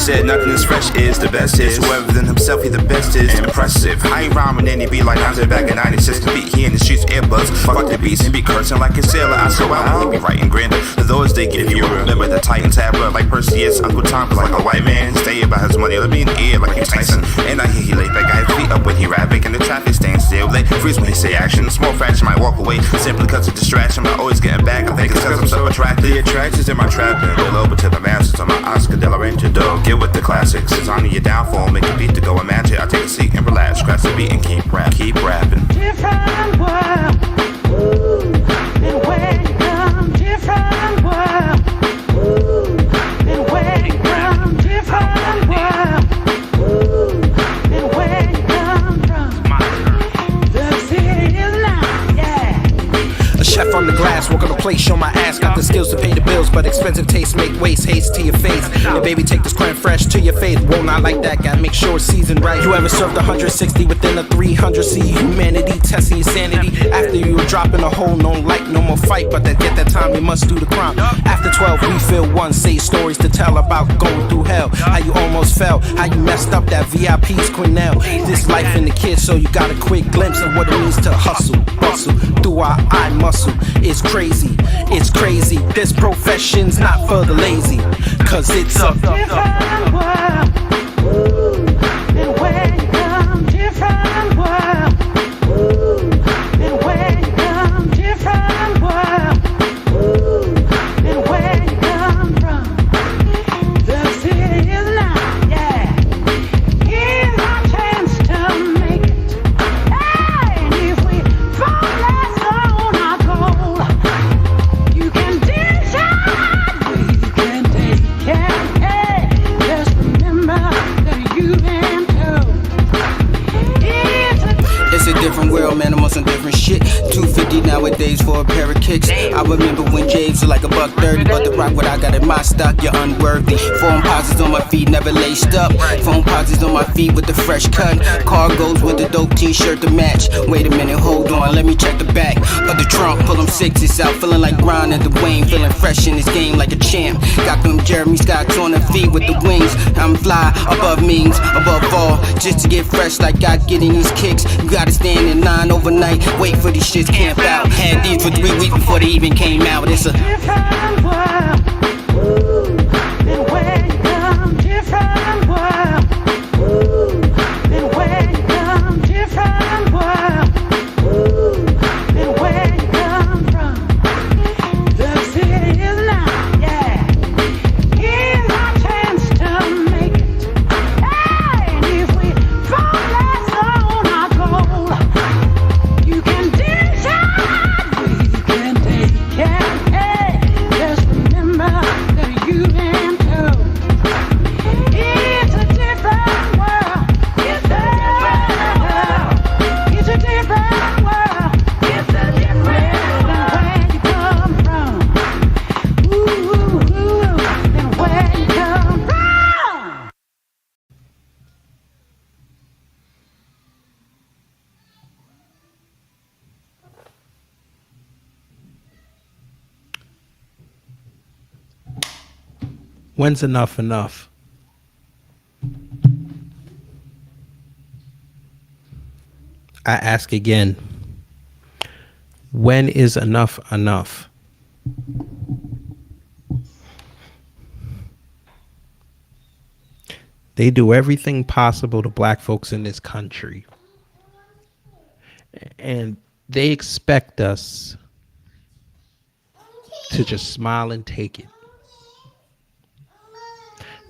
Said nothing is fresh is the best is. Whoever than himself, he the best is impressive. I ain't rhyming any beat like I did back in 96. The beat, he in the streets, earbuds. Fuck the beats, he be cursing like a sailor. I so out, he be writing grander. For those they give you remember the Titan tablet like Percy is Uncle Tom, like a white man. Stay about his money, let me in the ear like he's Tyson. And I hear he late back, got his feet up when he rap, making the traffic stand still. They freeze when he say action. A small fraction might walk away simply because of distraction. I'm always getting back, I think it's because I'm so attractive. The attractions in my trapping, roll over to the masters on my Oscar De La Renta dog. Get with the classics, it's on your downfall, make a beat to go and match it. I take a seat and relax, scratch the beat and keep rapping. Different world, ooh, and where you come, different world, ooh, and where you come, different world, ooh, and where you come from. The city is not, yeah. A chef on the glass, work on the plate, show my ass. Got the skills to pay the bills, but expensive taste make waste haste to your face. And baby, take this crème fresh to your face. Whoa, not like that, gotta make sure it's seasoned right. You ever served 160 within a 300? See humanity testing your sanity. After you were dropping a hole, no like, no more fight. But that get that time, you must do the crime. After 12, we feel one. Say stories to tell about going through hell. How you almost fell, how you messed up that VIP's Quinnell. This life in the kids, so you got a quick glimpse of what it means to hustle, bustle through our eye muscle. It's crazy, it's crazy. This profession's not for the lazy, cause it's a different world, ooh, and where you come, different world, ooh, and where you come, different world, ooh, and where you come from. The city is not, yeah. Here's our chance to make it. Hey, and if we fall less on our goal, you can decide, we can take care. Hey, just remember that you and It's a different world, man, I'm on some different shit. 250 nowadays for a pair of kicks. I remember when James was like $130, but the rock what I got in my stock, you're unworthy. Foam posits on my feet, never laced up. Foam posits on my feet with the fresh cut. Cargos with the dope t-shirt to match. Wait a minute, hold on, let me check the back of the trunk. Pull them sixes out, feeling like Brian and Dwayne, feeling fresh in this game like a champ. Got them Jeremy Scotts on their feet with the wings. I'm fly above means, above all, just to get fresh like I get in these kicks. You gotta stand in line overnight, wait for these shits camp out. Had these for 3 weeks before they even came out. It's a different world, ooh, and where you come, different world, ooh, and where you come, different world, ooh, and where you come from. The city is not, yeah. Here's our chance to make it. Hey, and if we fall less on our goal, you can decide, we can take care. Hey, just remember that you and it's a different world. It's a different world. It's a different world. It's a different world. Where you come from? Ooh, and where you come from? when's enough enough? I ask again, when is enough enough? They do everything possible to black folks in this country, and they expect us to just smile and take it.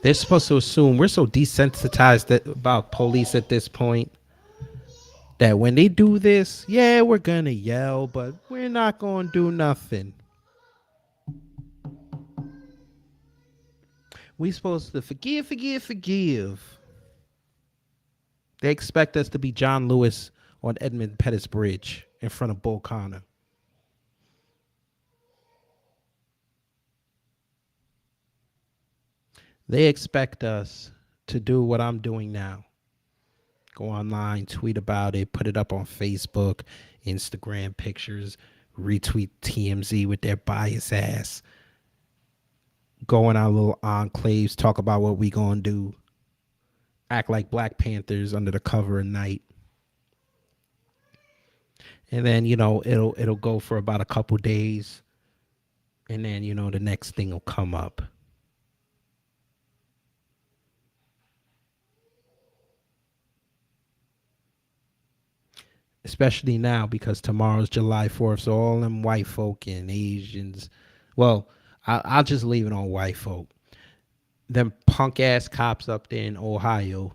They're supposed to assume we're so desensitized about police at this point that when they do this, yeah, we're gonna yell, but we're not gonna do nothing. We supposed to forgive. They expect us to be John Lewis on Edmund Pettus Bridge in front of Bull Connor. They expect us to do what I'm doing now. Go online, tweet about it, put it up on Facebook, Instagram pictures, retweet TMZ with their bias ass. go in our little enclaves, talk about what we gonna do, act like Black Panthers under the cover of night. And then, it'll go for about a couple days. And then, the next thing will come up. Especially now because tomorrow's July 4th. So all them white folk and Asians, well, I'll just leave it on white folk. Them punk ass cops up there in Ohio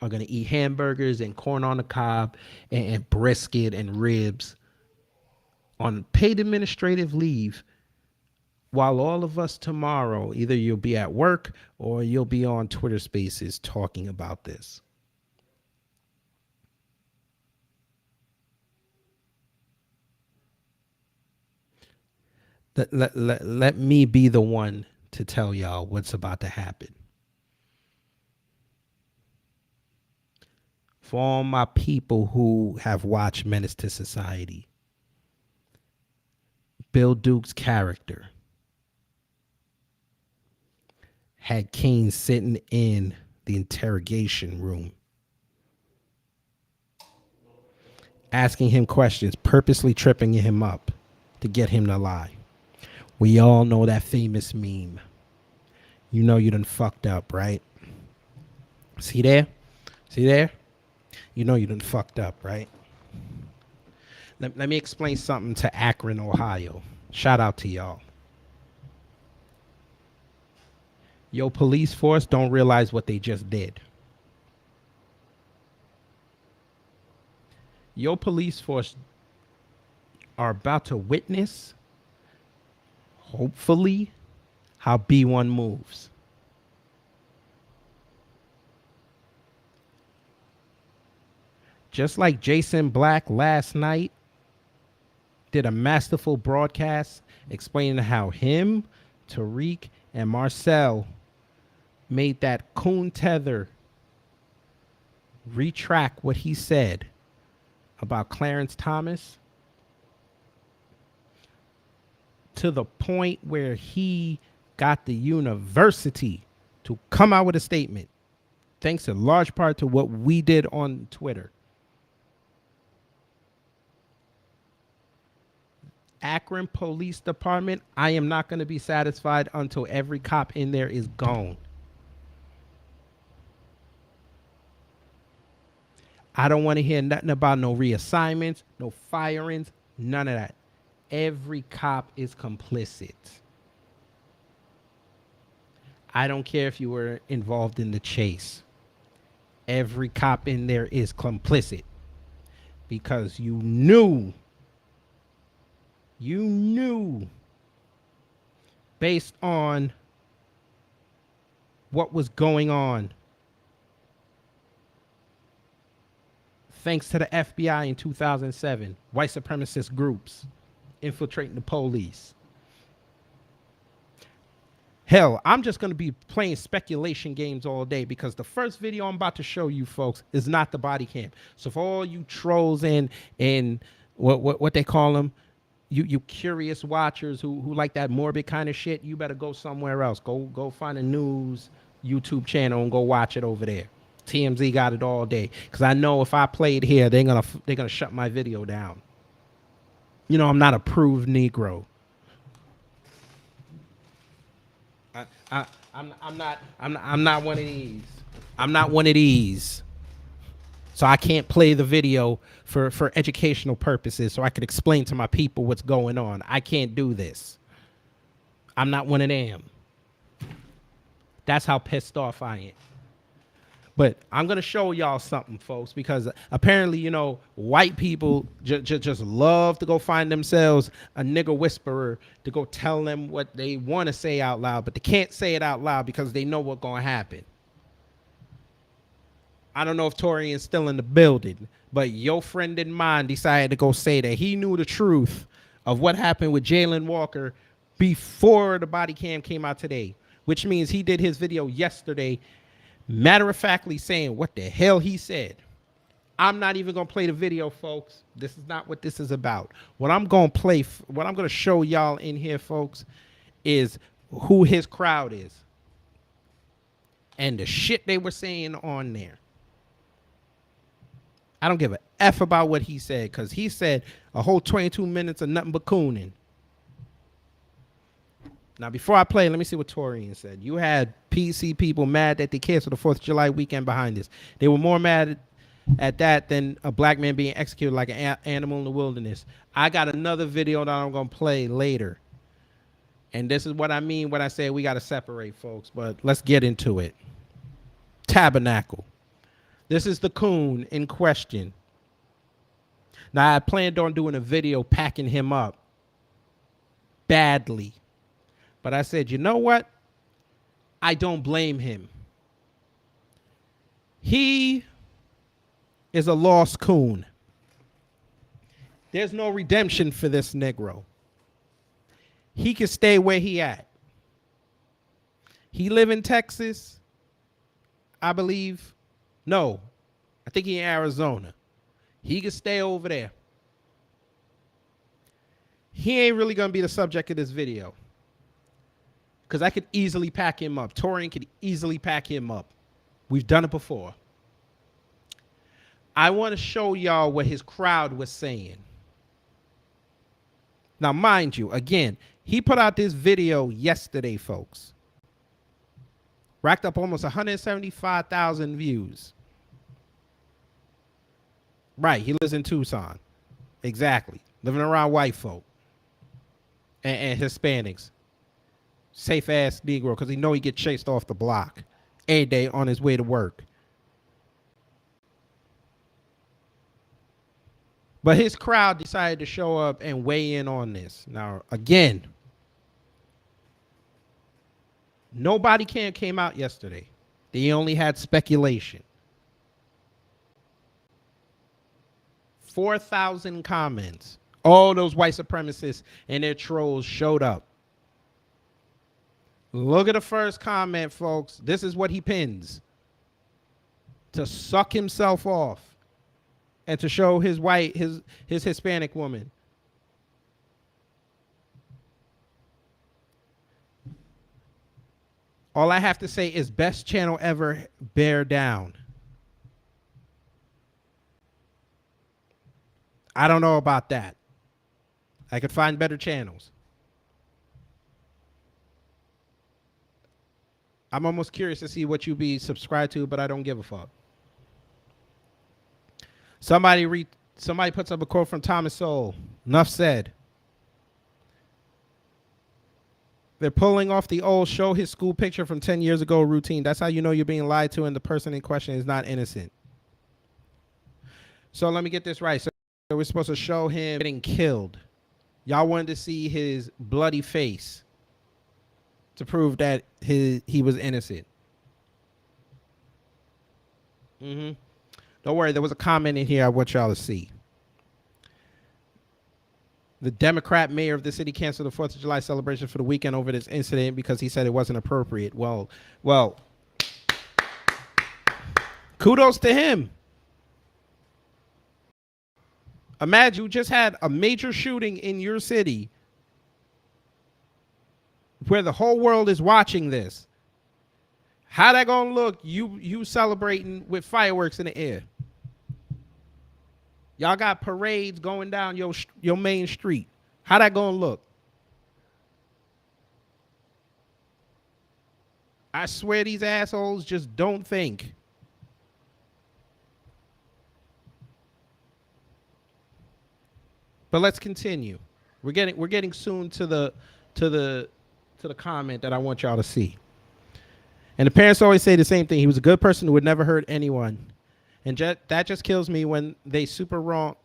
are going to eat hamburgers and corn on the cob and brisket and ribs on paid administrative leave, while all of us tomorrow, either you'll be at work or you'll be on Twitter Spaces talking about this. Let me be the one to tell y'all what's about to happen. For all my people who have watched Menace to Society, Bill Duke's character had Kane sitting in the interrogation room, asking him questions, purposely tripping him up to get him to lie. We all know that famous meme. You know you done fucked up, right? See there? See there? You know you done fucked up, right? Let me explain something to Akron, Ohio. Shout out to y'all. Your police force don't realize what they just did. Your police force are about to witness, hopefully, how B1 moves. Just like Jason Black last night did a masterful broadcast explaining how him, Tariq, and Marcel made that coon tether retract what he said about Clarence Thomas to the point where he got the university to come out with a statement, thanks in large part to what we did on Twitter. Akron Police Department, I am not going to be satisfied until every cop in there is gone. I don't want to hear nothing about no reassignments, no firings, none of that. Every cop is complicit. I don't care if you were involved in the chase. Every cop in there is complicit because you knew based on what was going on, thanks to the FBI in 2007, white supremacist groups infiltrating the police. Hell, I'm just going to be playing speculation games all day because the first video I'm about to show you folks is not the body cam. So for all you trolls and what they call them, you curious watchers who like that morbid kind of shit, you better go somewhere else. Go find a news YouTube channel and go watch it over there. TMZ got it all day because I know if I play it here, they're gonna shut my video down. You know I'm not a proved Negro. I'm not one of these. I'm not one of these. So I can't play the video for educational purposes so I could explain to my people what's going on. I can't do this. I'm not one of them. That's how pissed off I am. But I'm going to show y'all something, folks, because apparently, white people just love to go find themselves a nigger whisperer to go tell them what they want to say out loud, but they can't say it out loud because they know what's going to happen. I don't know if Torian's still in the building, but your friend and mine decided to go say that he knew the truth of what happened with Jayland Walker before the body cam came out today, which means he did his video yesterday, matter-of-factly saying what the hell he said. I'm not even going to play the video, folks. This is not what this is about. What I'm going to show y'all in here, folks, is who his crowd is and the shit they were saying on there. I don't give a F about what he said, because he said a whole 22 minutes of nothing but cooning. Now, before I play, let me see what Torian said. You had PC people mad that they canceled the 4th of July weekend behind this. They were more mad at that than a black man being executed like an animal in the wilderness. I got another video that I'm going to play later. And this is what I mean when I say we got to separate, folks. But let's get into it. Tabernacle. This is the coon in question. Now, I planned on doing a video packing him up badly. But I said, you know what? I don't blame him. He is a lost coon. There's no redemption for this Negro. He can stay where he at. He live in Texas, I believe. No, I think he in Arizona. He can stay over there. He ain't really going to be the subject of this video, because I could easily pack him up. Torian could easily pack him up. We've done it before. I want to show y'all what his crowd was saying. Now, mind you, again, he put out this video yesterday, folks. Racked up almost 175,000 views. Right, he lives in Tucson. Exactly. Living around white folk and Hispanics. Safe ass Negro, because he know he get chased off the block every day on his way to work. But his crowd decided to show up and weigh in on this. Now, again, nobody came out yesterday. They only had speculation. 4,000 comments. All those white supremacists and their trolls showed up. Look at the first comment, folks. This is what he pins. To suck himself off and to show his Hispanic woman. All I have to say is best channel ever, bear down. I don't know about that. I could find better channels. I'm almost curious to see what you be subscribed to, but I don't give a fuck. Somebody puts up a quote from Thomas Sowell. Enough said. They're pulling off the old show his school picture from 10 years ago routine. That's how you know you're being lied to and the person in question is not innocent. So let me get this right. So we're supposed to show him getting killed. Y'all wanted to see his bloody face to prove that he was innocent. Don't worry, there was a comment in here I want y'all to see. The Democrat mayor of the city canceled the 4th of July celebration for the weekend over this incident because he said it wasn't appropriate. Well, kudos to him. Imagine you just had a major shooting in your city where the whole world is watching this. How that gonna look? You celebrating with fireworks in the air. Y'all got parades going down your main street. How that gonna look? I swear these assholes just don't think. But let's continue. We're getting soon to the comment that I want y'all to see. And the parents always say the same thing. He was a good person who would never hurt anyone. And that just kills me when they super wrong.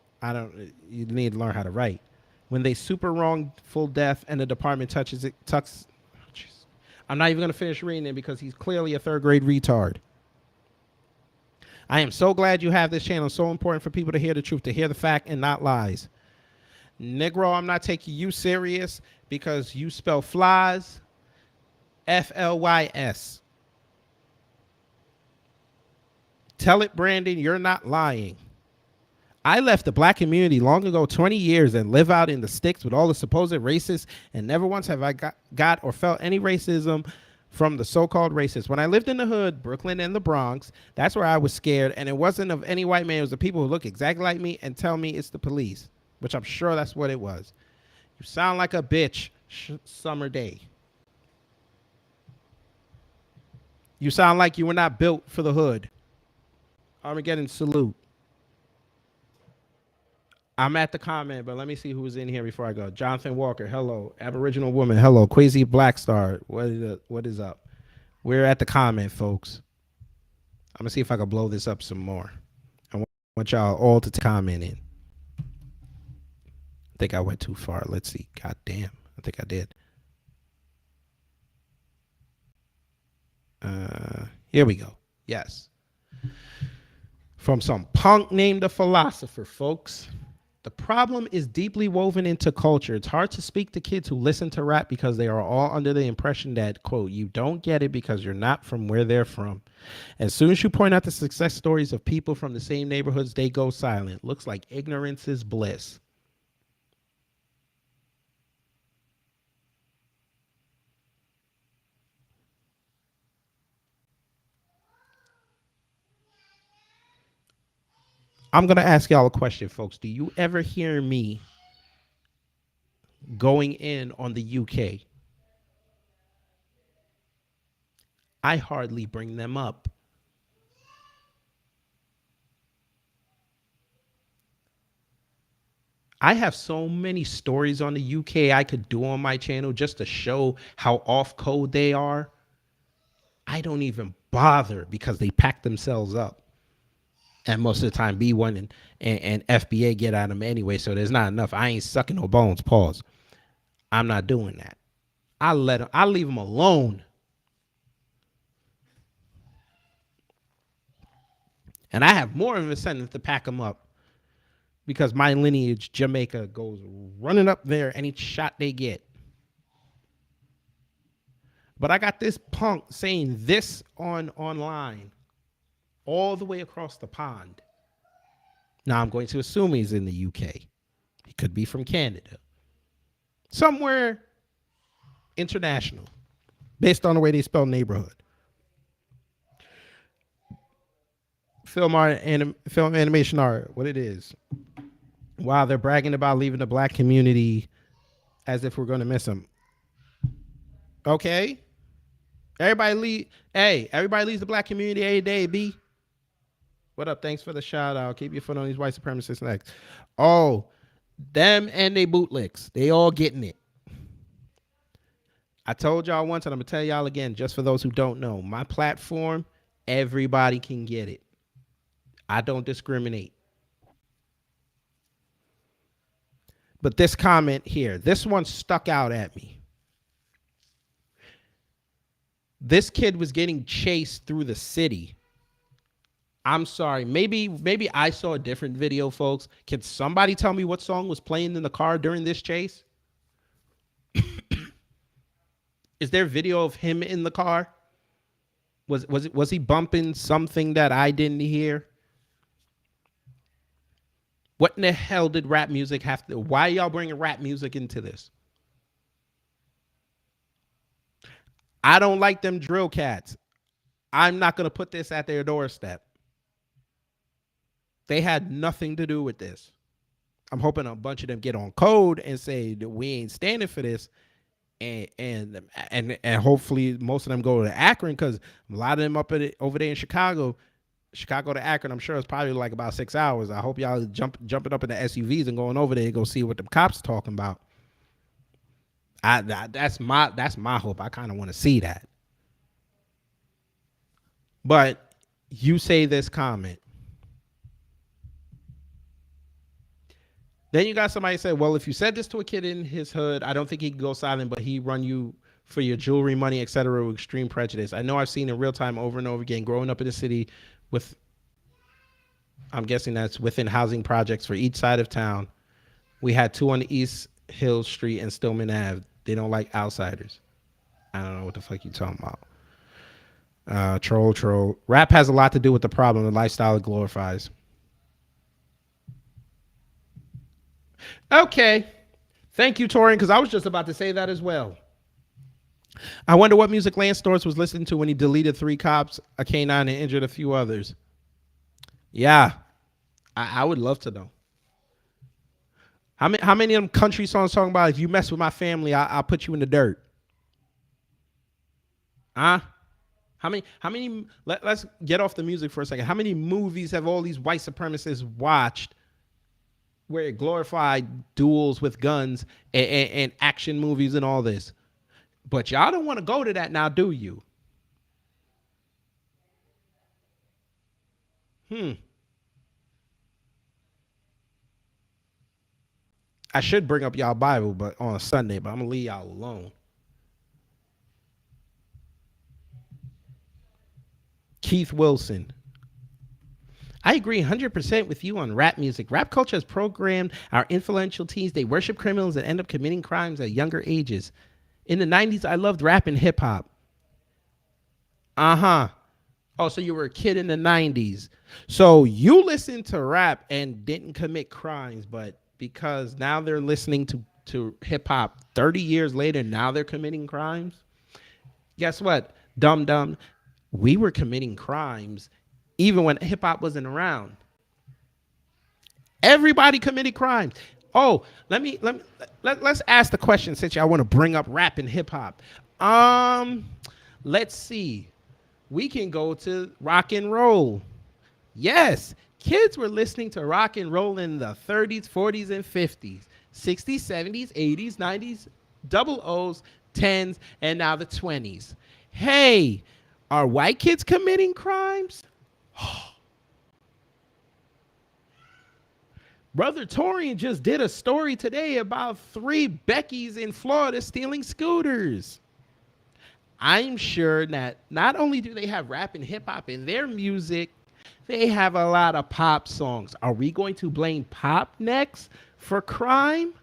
You need to learn how to write. When they super wrongful death and the department tucks. I'm not even going to finish reading it because he's clearly a third grade retard. I am so glad you have this channel. So important for people to hear the truth, to hear the fact and not lies. Negro, I'm not taking you serious because you spell flies F-L-Y-S. Tell it, Brandon, you're not lying. I left the black community long ago, 20 years, and live out in the sticks with all the supposed racists, and never once have I got or felt any racism from the so-called racists. When I lived in the hood, Brooklyn and the Bronx, that's where I was scared, and it wasn't of any white man. It was the people who look exactly like me and tell me it's the police, which I'm sure that's what it was. You sound like a bitch, Summer Day. You sound like you were not built for the hood. Armageddon salute. I'm at the comment, but let me see who's in here before I go. Jonathan Walker, hello. Aboriginal woman, hello. Quasi Black Star, what is up? We're at the comment, folks. I'm gonna see if I can blow this up some more. I want y'all all to comment in. I think I went too far. Let's see. God damn. I think I did. Here we go. Yes. From some punk named a philosopher, folks. The problem is deeply woven into culture. It's hard to speak to kids who listen to rap because they are all under the impression that, quote, you don't get it because you're not from where they're from. As soon as you point out the success stories of people from the same neighborhoods, they go silent. Looks like ignorance is bliss. I'm going to ask y'all a question, folks. Do you ever hear me going in on the UK? I hardly bring them up. I have so many stories on the UK I could do on my channel just to show how off code they are. I don't even bother because they pack themselves up. And most of the time, B1 and FBA get at them anyway, so there's not enough. I ain't sucking no bones, pause. I'm not doing that. I leave them alone. And I have more of an incentive to pack them up because my lineage, Jamaica, goes running up there any shot they get. But I got this punk saying this online all the way across the pond. Now I'm going to assume he's in the UK. He could be from Canada. Somewhere international, based on the way they spell neighborhood. Film art, film animation art, what it is. Wow, they're bragging about leaving the black community as if we're going to miss them. Okay. Everybody leaves the black community every day, B. What up? Thanks for the shout out. Keep your foot on these white supremacists next. Oh, them and they bootlicks. They all getting it. I told y'all once and I'm going to tell y'all again, just for those who don't know, my platform, everybody can get it. I don't discriminate. But this comment here, this one stuck out at me. This kid was getting chased through the city. I'm sorry. Maybe I saw a different video, folks. Can somebody tell me what song was playing in the car during this chase? Is there video of him in the car? Was he bumping something that I didn't hear? What in the hell did rap music have to? Why y'all bringing rap music into this? I don't like them drill cats. I'm not going to put this at their doorstep. They had nothing to do with this. I'm hoping a bunch of them get on code and say that we ain't standing for this. And hopefully most of them go to Akron because a lot of them over there in Chicago to Akron, I'm sure it's probably like about 6 hours. I hope y'all jumping up in the SUVs and going over there and go see what the cops talking about. That's my hope. I kind of want to see that. But you say this comment. Then you got somebody say, well, if you said this to a kid in his hood, I don't think he could go silent, but he run you for your jewelry, money, etc. with extreme prejudice. I know I've seen in real time over and over again, growing up in the city with, I'm guessing that's within housing projects for each side of town. We had 2 on the East Hill Street and Stillman Ave. They don't like outsiders. I don't know what the fuck you talking about. Troll. Rap has a lot to do with the problem. The lifestyle it glorifies. Okay. Thank you, Torian, because I was just about to say that as well. I wonder what music Lance Storrs was listening to when he deleted 3 cops, a canine, and injured a few others. Yeah, I would love to know. How many of them country songs talking about if you mess with my family, I'll put you in the dirt? Huh? Let's get off the music for a second. How many movies have all these white supremacists watched where it glorified duels with guns and action movies and all this? But y'all don't want to go to that now, do you? I should bring up y'all Bible, but on a Sunday, but I'm gonna leave y'all alone. Keith Wilson. I agree 100% with you on rap music. Rap culture has programmed our influential teens. They worship criminals and end up committing crimes at younger ages. In the 90s, I loved rap and hip hop. Uh-huh. Oh, so you were a kid in the 90s. So you listened to rap and didn't commit crimes, but because now they're listening to hip hop 30 years later, now they're committing crimes? Guess what? Dum-dum. We were committing crimes even when hip hop wasn't around. Everybody committed crimes. Oh, let's ask the question since y'all want to bring up rap and hip hop. Let's see. We can go to rock and roll. Yes, kids were listening to rock and roll in the 30s, 40s, and 50s, 60s, 70s, 80s, 90s, double O's, 10s, and now the 20s. Hey, are white kids committing crimes? Brother Torian just did a story today about 3 Beckys in Florida stealing scooters. I'm sure that not only do they have rap and hip hop in their music, they have a lot of pop songs. Are we going to blame pop next for crime?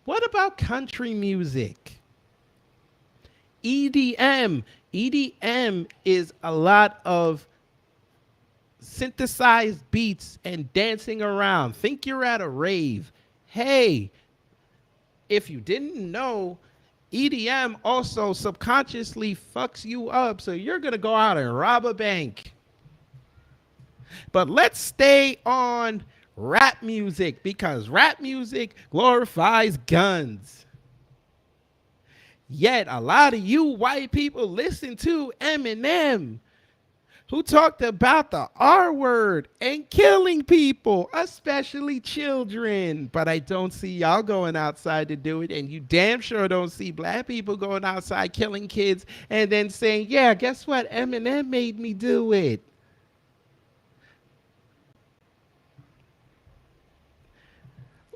What about country music? EDM. EDM is a lot of synthesized beats and dancing around. Think you're at a rave. Hey, if you didn't know, EDM also subconsciously fucks you up, so you're going to go out and rob a bank. But let's stay on rap music because rap music glorifies guns. Yet a lot of you white people listen to Eminem, who talked about the R word and killing people, especially children. But I don't see y'all going outside to do it, and you damn sure don't see black people going outside killing kids and then saying, yeah, guess what? Eminem made me do it.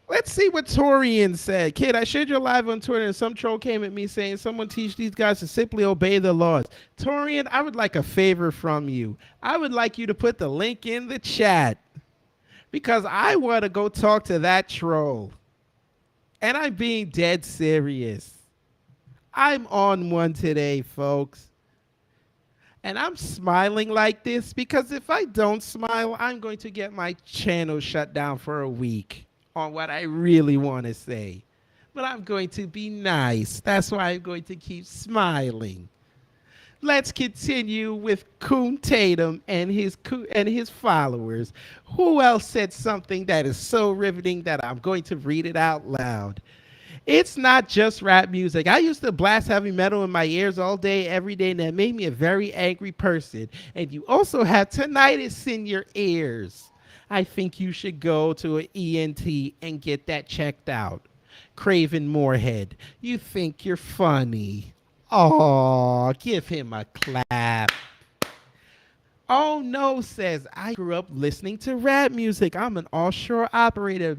Let's see what Torian said. Kid, I shared your live on Twitter and some troll came at me saying someone teach these guys to simply obey the laws. Torian, I would like a favor from you. I would like you to put the link in the chat because I want to go talk to that troll. And I'm being dead serious. I'm on one today, folks. And I'm smiling like this because if I don't smile, I'm going to get my channel shut down for a week on what I really want to say. But I'm going to be nice. That's why I'm going to keep smiling. Let's continue with Coon Tatum and his followers. Who else said something that is so riveting that I'm going to read it out loud? It's not just rap music. I used to blast heavy metal in my ears all day, every day, and that made me a very angry person. And you also have tinnitus in your ears. I think you should go to an ENT and get that checked out. Craven Moorhead, you think you're funny. Oh, give him a clap. Oh no, says, I grew up listening to rap music. I'm an offshore operator.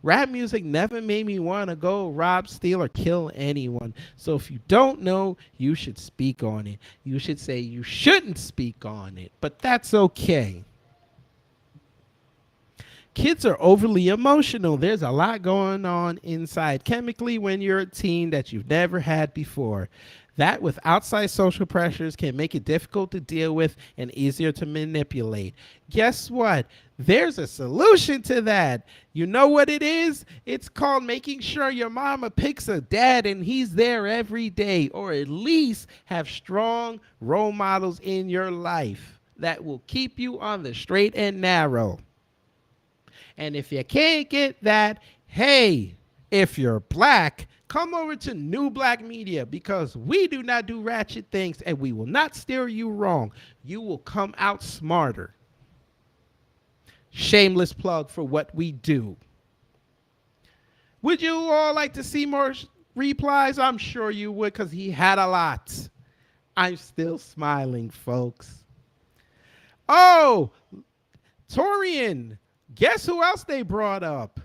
Rap music never made me want to go rob, steal, or kill anyone. So if you don't know, you should speak on it. You should say you shouldn't speak on it, but that's okay. Kids are overly emotional. There's a lot going on inside chemically when you're a teen that you've never had before. That with outside social pressures can make it difficult to deal with and easier to manipulate. Guess what? There's a solution to that. You know what it is? It's called making sure your mama picks a dad and he's there every day, or at least have strong role models in your life that will keep you on the straight and narrow. And if you can't get that, hey, if you're black, come over to New Black Media, because we do not do ratchet things and we will not steer you wrong. You will come out smarter. Shameless plug for what we do. Would you all like to see more replies? I'm sure you would, because he had a lot. I'm still smiling, folks. Oh, Torian, guess who else they brought up?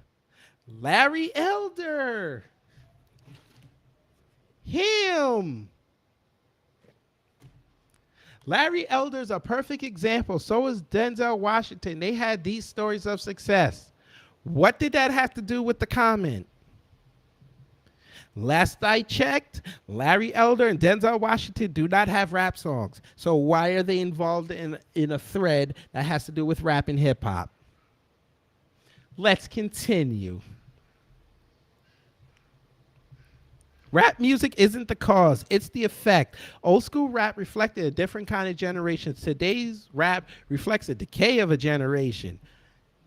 Larry Elder. Him. Larry Elder's a perfect example. So is Denzel Washington. They had these stories of success. What did that have to do with the comment? Last I checked, Larry Elder and Denzel Washington do not have rap songs. So why are they involved in a thread that has to do with rap and hip hop? Let's continue. Rap music isn't the cause, it's the effect. Old school rap reflected a different kind of generation. Today's rap reflects a decay of a generation.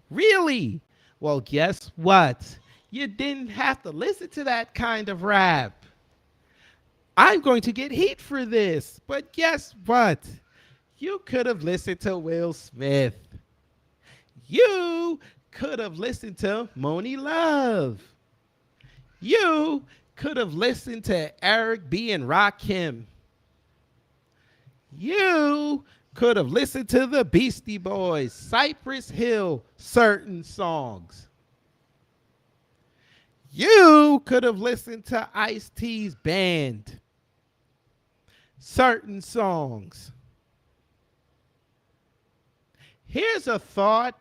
Really? Well, guess what? You didn't have to listen to that kind of rap. I'm going to get heat for this, but guess what? You could have listened to Will Smith. You could have listened to Moni Love. You could have listened to Eric B. and Rakim. You could have listened to the Beastie Boys, Cypress Hill, certain songs. You could have listened to Ice-T's band, certain songs. Here's a thought.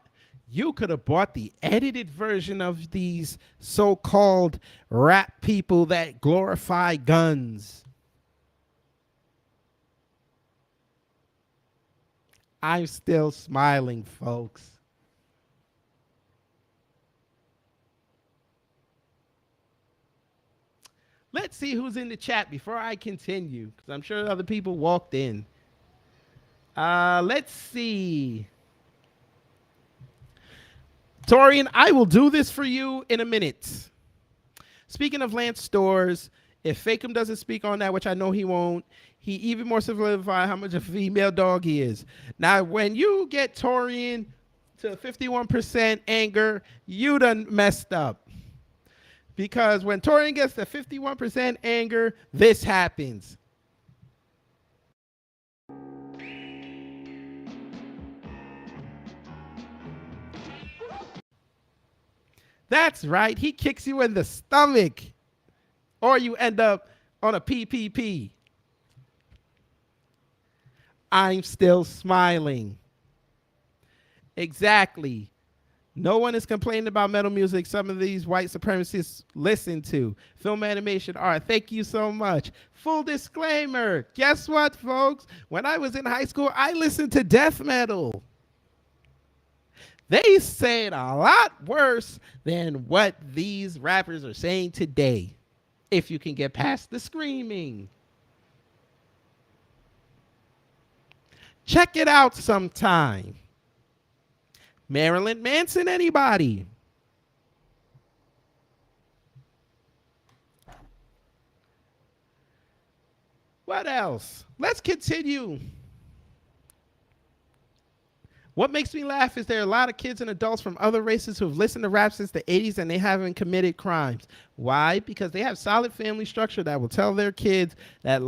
You could have bought the edited version of these so-called rap people that glorify guns. I'm still smiling, folks. Let's see who's in the chat before I continue, because I'm sure other people walked in. Let's see. Torian, I will do this for you in a minute. Speaking of Lance Stores, if Fakem doesn't speak on that, which I know he won't, he even more solidified how much a female dog he is. Now, when you get Torian to 51% anger, you done messed up. Because when Torian gets to 51% anger, this happens. That's right. He kicks you in the stomach. Or you end up on a PPP. I'm still smiling. Exactly. No one is complaining about metal music some of these white supremacists listen to. Film animation art. Thank you so much. Full disclaimer. Guess what, folks? When I was in high school, I listened to death metal. They say it a lot worse than what these rappers are saying today, if you can get past the screaming. Check it out sometime. Marilyn Manson, anybody? What else? Let's continue. What makes me laugh is there are a lot of kids and adults from other races who have listened to rap since the 80s and they haven't committed crimes. Why? Because they have solid family structure that will tell their kids that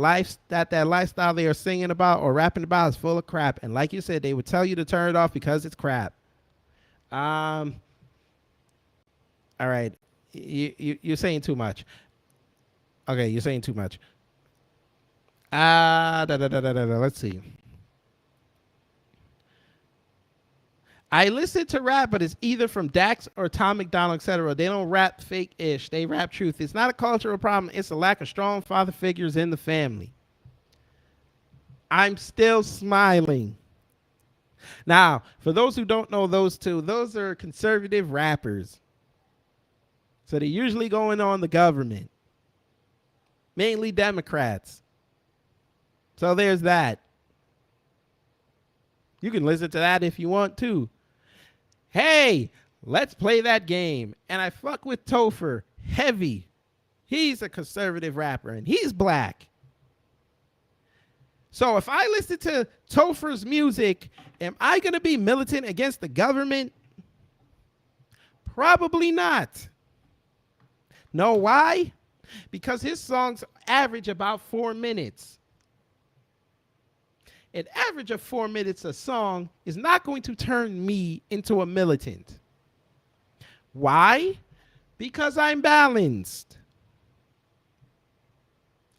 that lifestyle they are singing about or rapping about is full of crap. And like you said, they would tell you to turn it off because it's crap. All right. You're saying too much. Okay, you're saying too much. Let's see. I listen to rap, but it's either from Dax or Tom McDonald, etc. They don't rap fake-ish. They rap truth. It's not a cultural problem. It's a lack of strong father figures in the family. I'm still smiling. Now, for those who don't know those two, those are conservative rappers. So they're usually going on the government, mainly Democrats. So there's that. You can listen to that if you want to. Hey, let's play that game. And I fuck with Topher heavy. He's a conservative rapper and he's black. So if I listen to Topher's music, am I going to be militant against the government? Probably not. Know why? Because his songs average about 4 minutes. An average of 4 minutes a song is not going to turn me into a militant. Why? Because I'm balanced.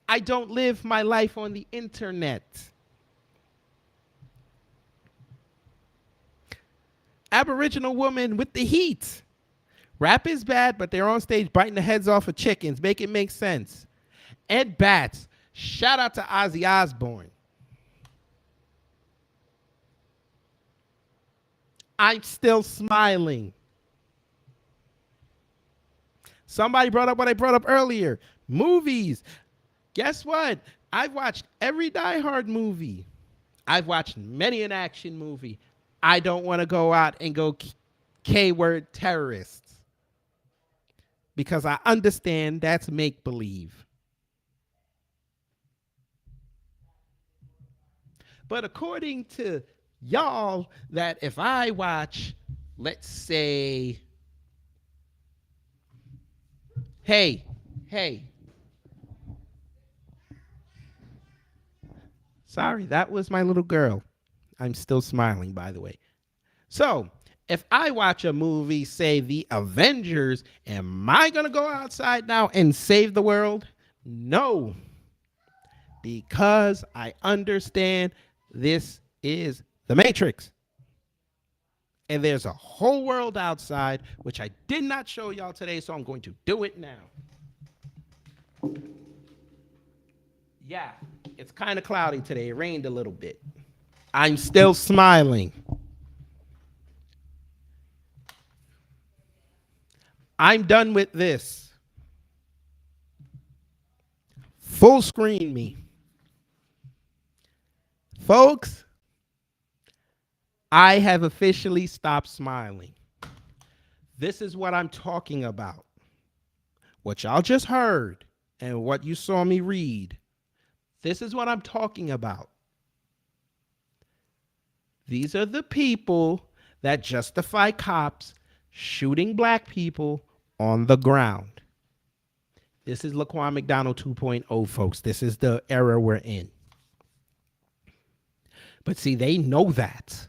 I don't live my life on the internet. Aboriginal woman with the heat. Rap is bad, but they're on stage biting the heads off of chickens. Make it make sense. Ed Bats. Shout out to Ozzy Osbourne. I'm still smiling. Somebody brought up what I brought up earlier. Movies. Guess what? I've watched every Die Hard movie. I've watched many an action movie. I don't want to go out and go K-word terrorists. Because I understand that's make-believe. But according to y'all, that if I watch, let's say, hey, sorry, that was my little girl. I'm still smiling, by the way. So, if I watch a movie, say The Avengers, am I going to go outside now and save the world? No. Because I understand this is the Matrix. And there's a whole world outside, which I did not show y'all today, so I'm going to do it now. Yeah, it's kind of cloudy today. It rained a little bit. I'm still smiling. I'm done with this. Full screen me. Folks, I have officially stopped smiling. This is what I'm talking about. What y'all just heard and what you saw me read. This is what I'm talking about. These are the people that justify cops shooting black people on the ground. This is Laquan McDonald 2.0, folks. This is the era we're in. But see, they know that.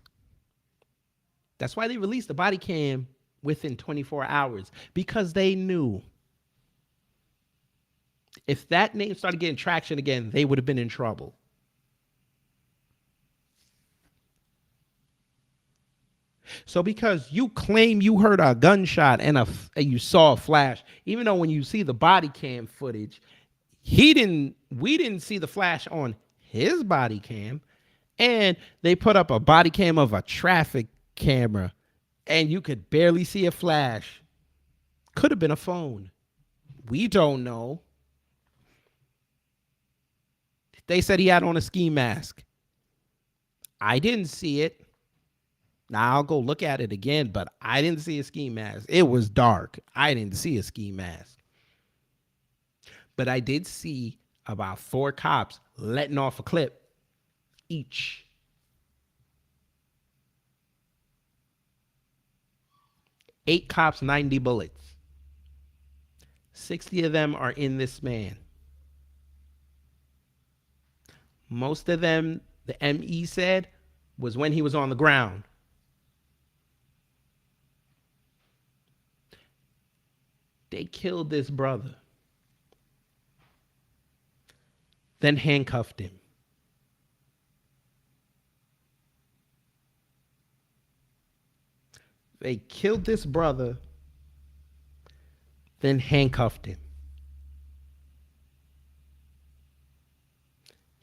That's why they released the body cam within 24 hours, because they knew if that name started getting traction again, they would have been in trouble. So because you claim you heard a gunshot and you saw a flash, even though when you see the body cam footage, we didn't see the flash on his body cam, and they put up a body cam of a traffic camera and you could barely see a flash. Could have been a phone. We don't know. They said he had on a ski mask. I didn't see it. Now I'll go look at it again, but I didn't see a ski mask. It was dark. I didn't see a ski mask. But I did see about 4 cops letting off a clip each. Eight cops, 90 bullets. 60 of them are in this man. Most of them, the ME said, was when he was on the ground. They killed this brother. Then handcuffed him. They killed this brother, then handcuffed him.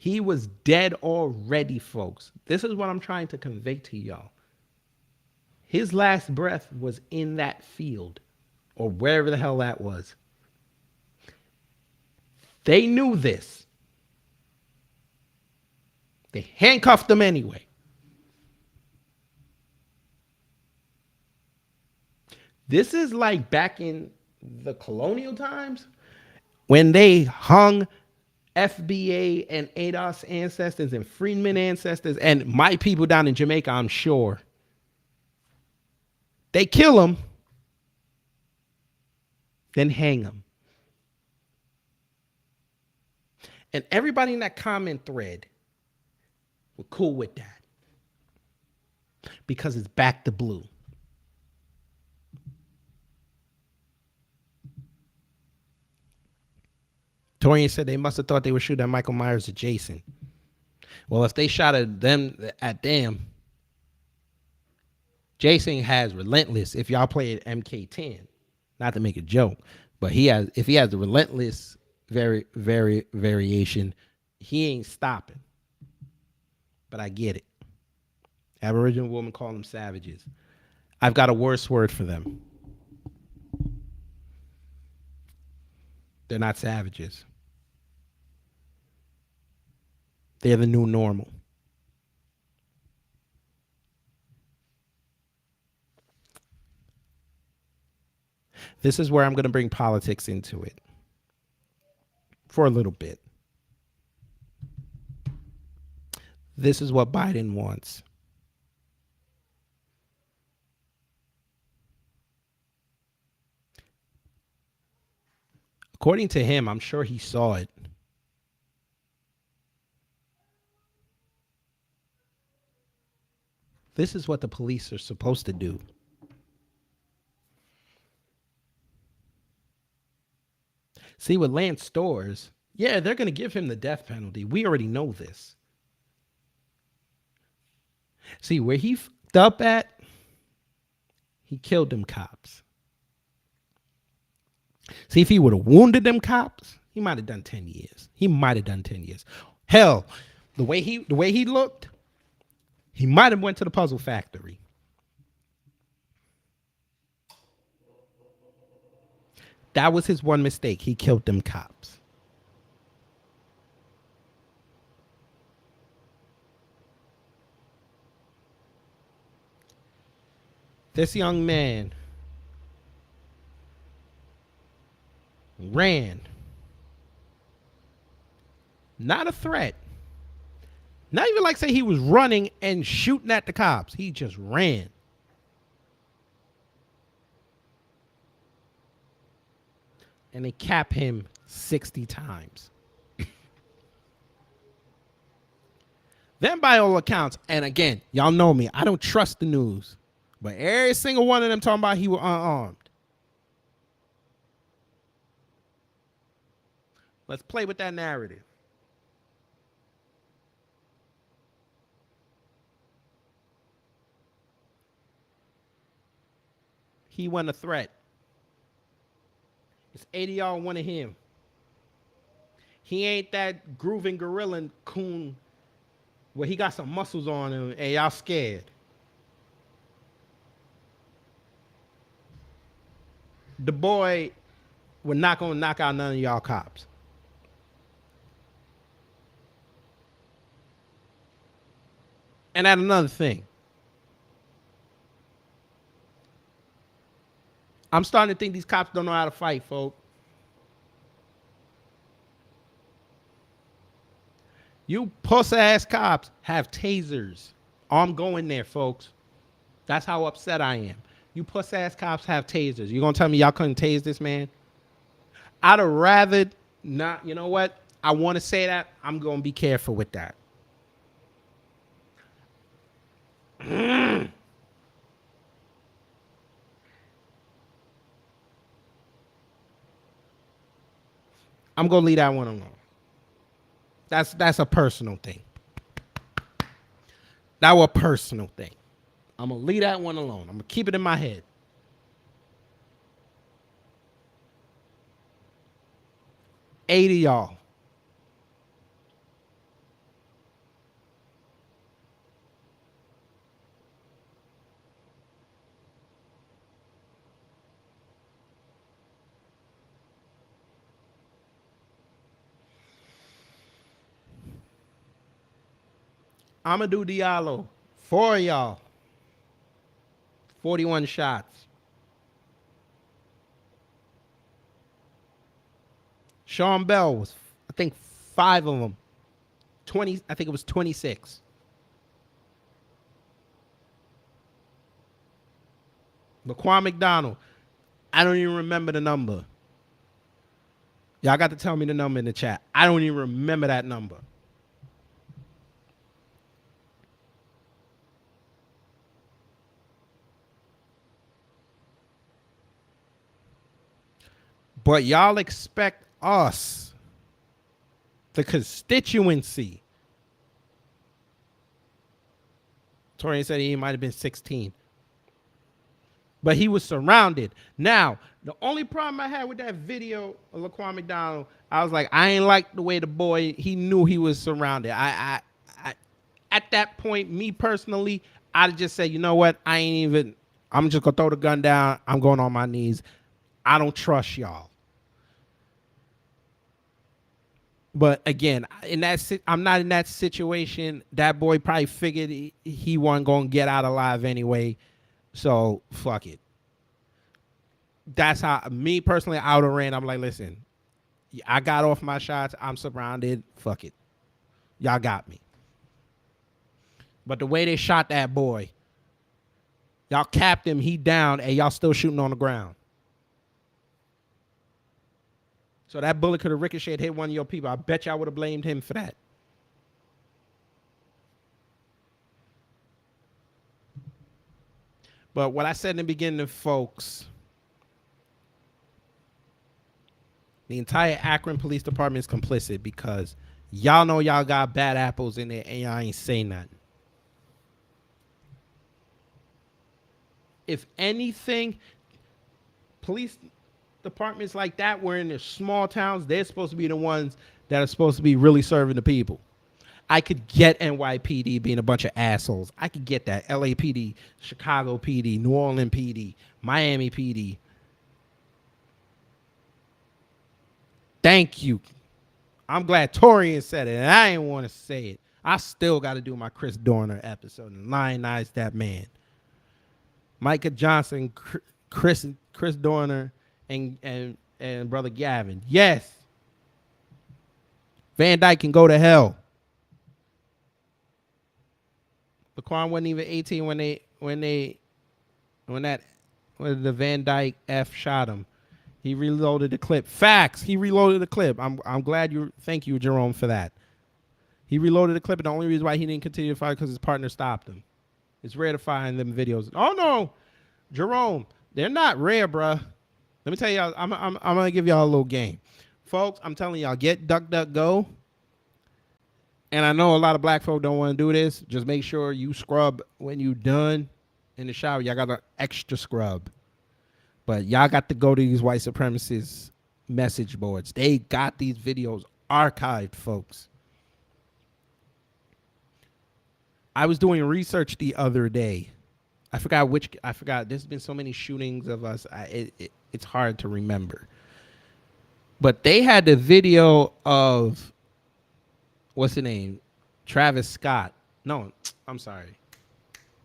He was dead already, folks. This is what I'm trying to convey to y'all. His last breath was in that field or wherever the hell that was. They knew this. They handcuffed him anyway. This is like back in the colonial times when they hung FBA and ADOS ancestors and freedmen ancestors and my people down in Jamaica, I'm sure. They kill them, then hang them. And everybody in that comment thread were cool with that because it's back to blue. Torian said they must have thought they were shooting at Michael Myers or Jason. Well, if they shot at them, Jason has Relentless. If y'all played MK10, not to make a joke, but if he has the Relentless variation, he ain't stopping. But I get it. Aboriginal women call them savages. I've got a worse word for them. They're not savages. They're the new normal. This is where I'm going to bring politics into it for a little bit. This is what Biden wants. According to him, I'm sure he saw it. This is what the police are supposed to do. See, with Lance Storrs, yeah, they're going to give him the death penalty. We already know this. See, where he fucked up at, he killed them cops. See, if he would have wounded them cops, he might have done 10 years. He might have done 10 years. Hell, the way he looked, he might have went to the puzzle factory. That was his one mistake. He killed them cops. This young man ran. Not a threat. Not even like say he was running and shooting at the cops. He just ran. And they cap him 60 times. Then by all accounts, and again, y'all know me, I don't trust the news. But every single one of them talking about he was unarmed. Let's play with that narrative. He wasn't a threat. It's 80 y'all wanted him. He ain't that grooving gorilla coon where he got some muscles on him and y'all scared. The boy was not going to knock out none of y'all cops. And add another thing. I'm starting to think these cops don't know how to fight, folks. You puss-ass cops have tasers. I'm going there, folks. That's how upset I am. You puss-ass cops have tasers. You gonna tell me y'all couldn't tase this man? I'd have rather not. You know what? I want to say that. I'm gonna be careful with that. I'm gonna leave that one alone. That's a personal thing. That was a personal thing. I'm gonna leave that one alone. I'm gonna keep it in my head. $80 y'all. Amadou Diallo, 4 of y'all. 41 shots. Sean Bell was, I think, 5 of them. 20, I think it was 26. Laquan McDonald, I don't even remember the number. Y'all got to tell me the number in the chat. I don't even remember that number. But y'all expect us, the constituency. Torian said he might have been 16. But he was surrounded. Now, the only problem I had with that video of Laquan McDonald, I was like, I ain't like the way the boy, he knew he was surrounded. I at that point, me personally, I'd just say, you know what? I'm just going to throw the gun down. I'm going on my knees. I don't trust y'all. But again, I'm not in that situation. That boy probably figured he wasn't going to get out alive anyway. So, fuck it. That's how, me personally, I would have ran. I'm like, listen, I got off my shots. I'm surrounded. Fuck it. Y'all got me. But the way they shot that boy, y'all capped him, he down, and y'all still shooting on the ground. So that bullet could have ricocheted, hit one of your people. I bet y'all would have blamed him for that. But what I said in the beginning, folks, the entire Akron Police Department is complicit because y'all know y'all got bad apples in there and y'all ain't say nothing. If anything, police departments like that were in the small towns, they're supposed to be the ones that are supposed to be really serving the people. I could get NYPD being a bunch of assholes. I could get that. LAPD, Chicago PD, New Orleans PD, Miami PD. Thank you. I'm glad Torian said it, and I didn't want to say it. I still got to do my Chris Dorner episode and lionize that man. Micah Johnson, Chris Dorner, and Brother Gavin. Yes. Van Dyke can go to hell. Laquan wasn't even 18 when the Van Dyke F shot him. He reloaded the clip. Facts. He reloaded the clip. I'm glad you. Thank you, Jerome, for that. He reloaded the clip, and the only reason why he didn't continue to fire because his partner stopped him. It's rare to find them videos. Oh no, Jerome, they're not rare, bruh. Let me tell y'all. I'm gonna give y'all a little game, folks. I'm telling y'all, get DuckDuckGo. And I know a lot of black folk don't want to do this. Just make sure you scrub when you done in the shower. Y'all got an extra scrub. But y'all got to go to these white supremacist message boards. They got these videos archived, folks. I was doing research the other day. I forgot. There's been so many shootings of us. It's hard to remember. But they had the video of, what's the name? Travis Scott. No, I'm sorry.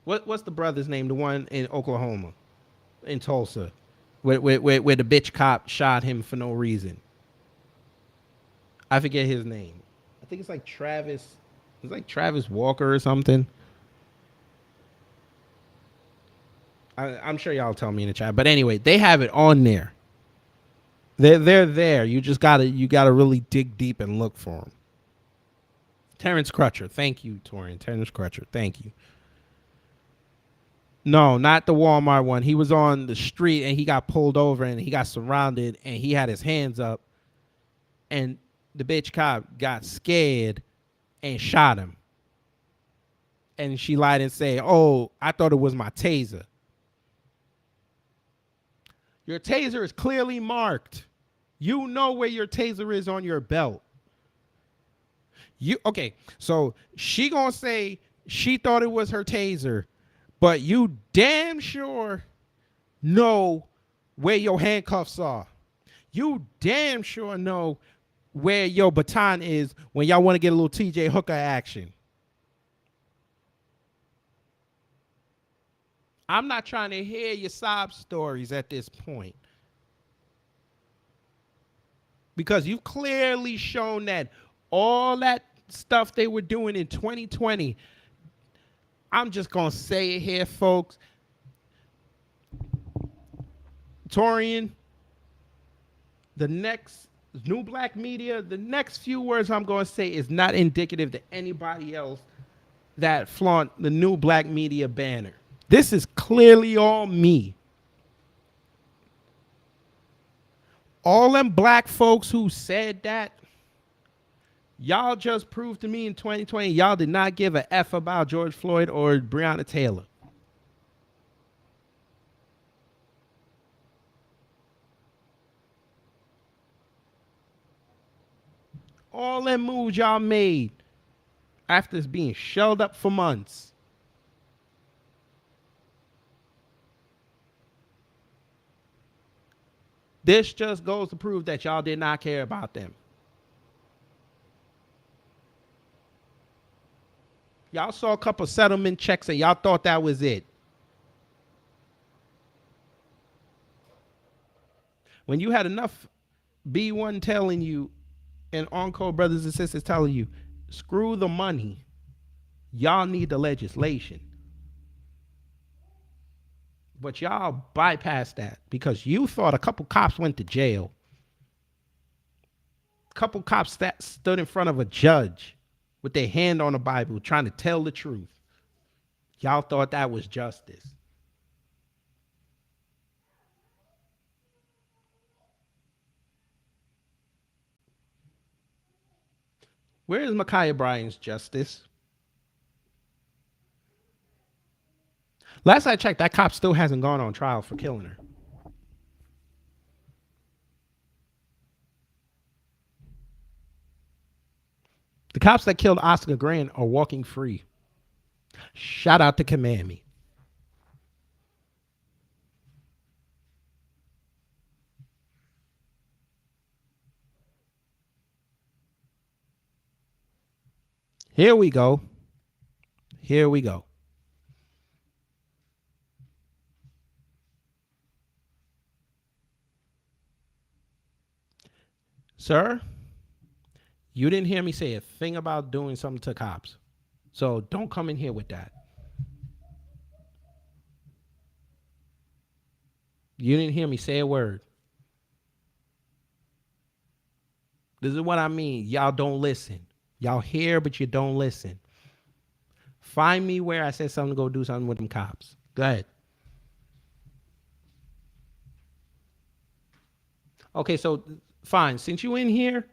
What's the brother's name? The one in Oklahoma, in Tulsa, where the bitch cop shot him for no reason. I forget his name. I think it's like Travis. It's like Travis Walker or something. I'm sure y'all tell me in the chat. But anyway, they have it on there. They're there. You gotta really dig deep and look for them. Terrence Crutcher. Thank you, Torian. Terrence Crutcher. Thank you. No, not the Walmart one. He was on the street and he got pulled over and he got surrounded and he had his hands up and the bitch cop got scared and shot him. And she lied and said, "Oh, I thought it was my taser." Your taser is clearly marked. You know where your taser is on your belt. Okay, so she gonna say she thought it was her taser, but you damn sure know where your handcuffs are. You damn sure know where your baton is when y'all want to get a little TJ Hooker action. I'm not trying to hear your sob stories at this point. Because you've clearly shown that all that stuff they were doing in 2020, I'm just going to say it here, folks. Torian, the next new black media, the next few words I'm going to say is not indicative to anybody else that flaunt the new black media banner. This is clearly all me. All them black folks who said that, y'all just proved to me in 2020 y'all did not give a F about George Floyd or Breonna Taylor. All them moves y'all made after it's being shelled up for months. This just goes to prove that y'all did not care about them. Y'all saw a couple settlement checks and y'all thought that was it. When you had enough B1 telling you and Encore brothers and sisters telling you, screw the money, y'all need the legislation. But y'all bypassed that because you thought a couple cops went to jail. A couple cops that stood in front of a judge with their hand on the Bible trying to tell the truth. Y'all thought that was justice. Where is Ma'Khia Bryant's justice? Last I checked, that cop still hasn't gone on trial for killing her. The cops that killed Oscar Grant are walking free. Shout out to Command Me. Here we go. Here we go. Sir, you didn't hear me say a thing about doing something to cops. So don't come in here with that. You didn't hear me say a word. This is what I mean. Y'all don't listen. Y'all hear, but you don't listen. Find me where I said something to go do something with them cops. Go ahead. Okay, so fine. Since you in here,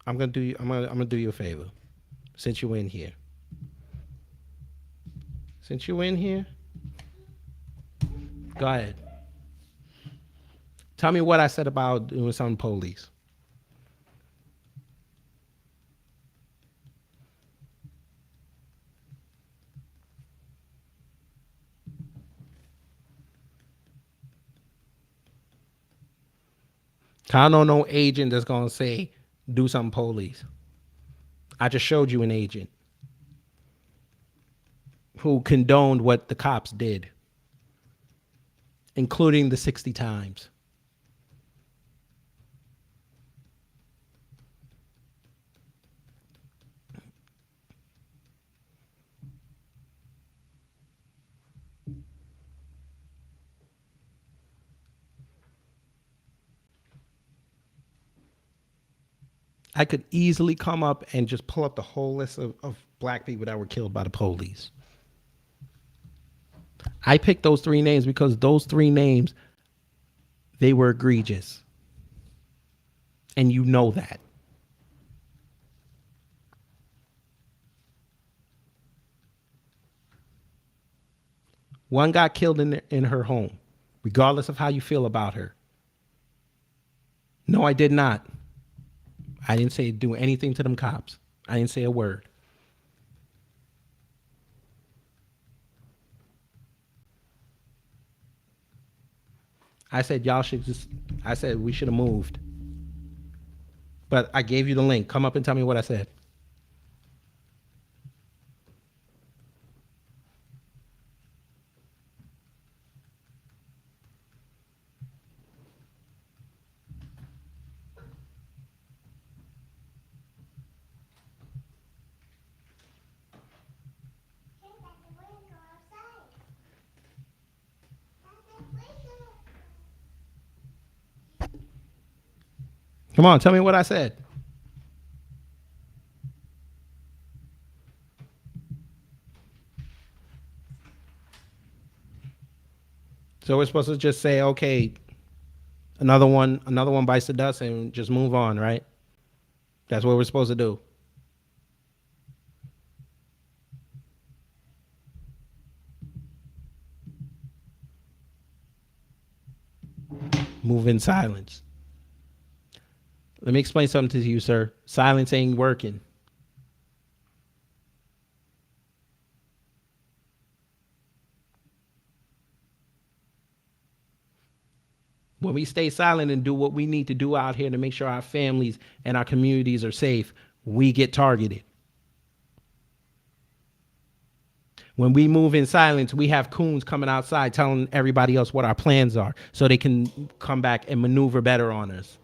I'm gonna do you a favor. Since you in here. Since you in here, go ahead. Tell me what I said about doing something police. I don't know no agent that's gonna say do something police. I just showed you an agent who condoned what the cops did, including the 60 times. I could easily come up and just pull up the whole list of black people that were killed by the police. I picked those 3 names because those 3 names, they were egregious. And you know that. One got killed in her home, regardless of how you feel about her. No, I did not. I didn't say do anything to them cops. I didn't say a word. I said I said we should have moved. But I gave you the link. Come up and tell me what I said. Come on, tell me what I said. So we're supposed to just say, okay, another one bites the dust and just move on, right? That's what we're supposed to do. Move in silence. Let me explain something to you, sir. Silence ain't working. When we stay silent and do what we need to do out here to make sure our families and our communities are safe, we get targeted. When we move in silence, we have coons coming outside telling everybody else what our plans are so they can come back and maneuver better on us.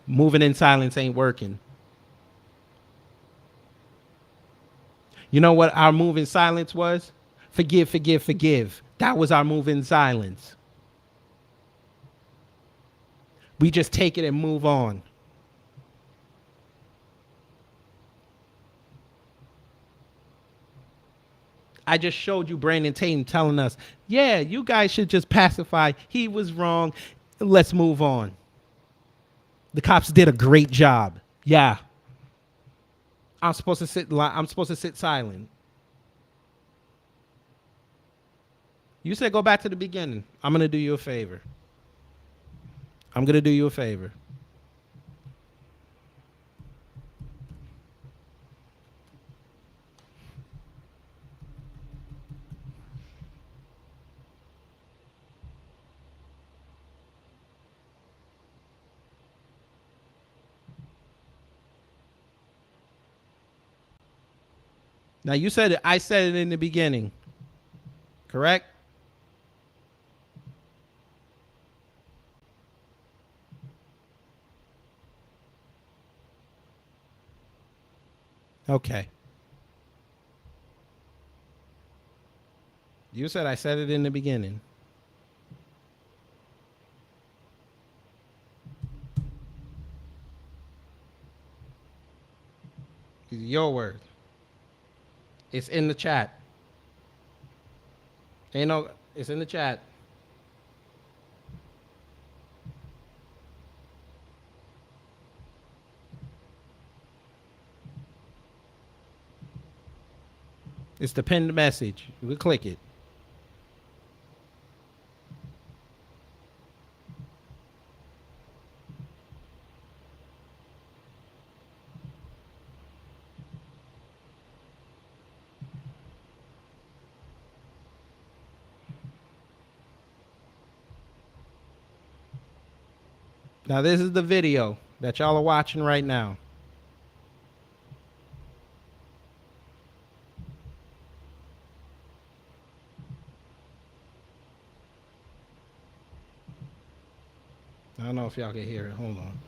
Moving in silence ain't working. You know what our move in silence was? Forgive, forgive, forgive. That was our move in silence. We just take it and move on. I just showed you Brandon Tatum telling us, yeah, you guys should just pacify. He was wrong. Let's move on. The cops did a great job. Yeah. I'm supposed to sit silent. You said go back to the beginning. I'm going to do you a favor. Now you said it. I said it in the beginning. Correct? Okay. You said I said it in the beginning. Your word. It's in the chat. It's in the chat. It's the pinned message. You can click it. Now, this is the video that y'all are watching right now. I don't know if y'all can hear it. Hold on.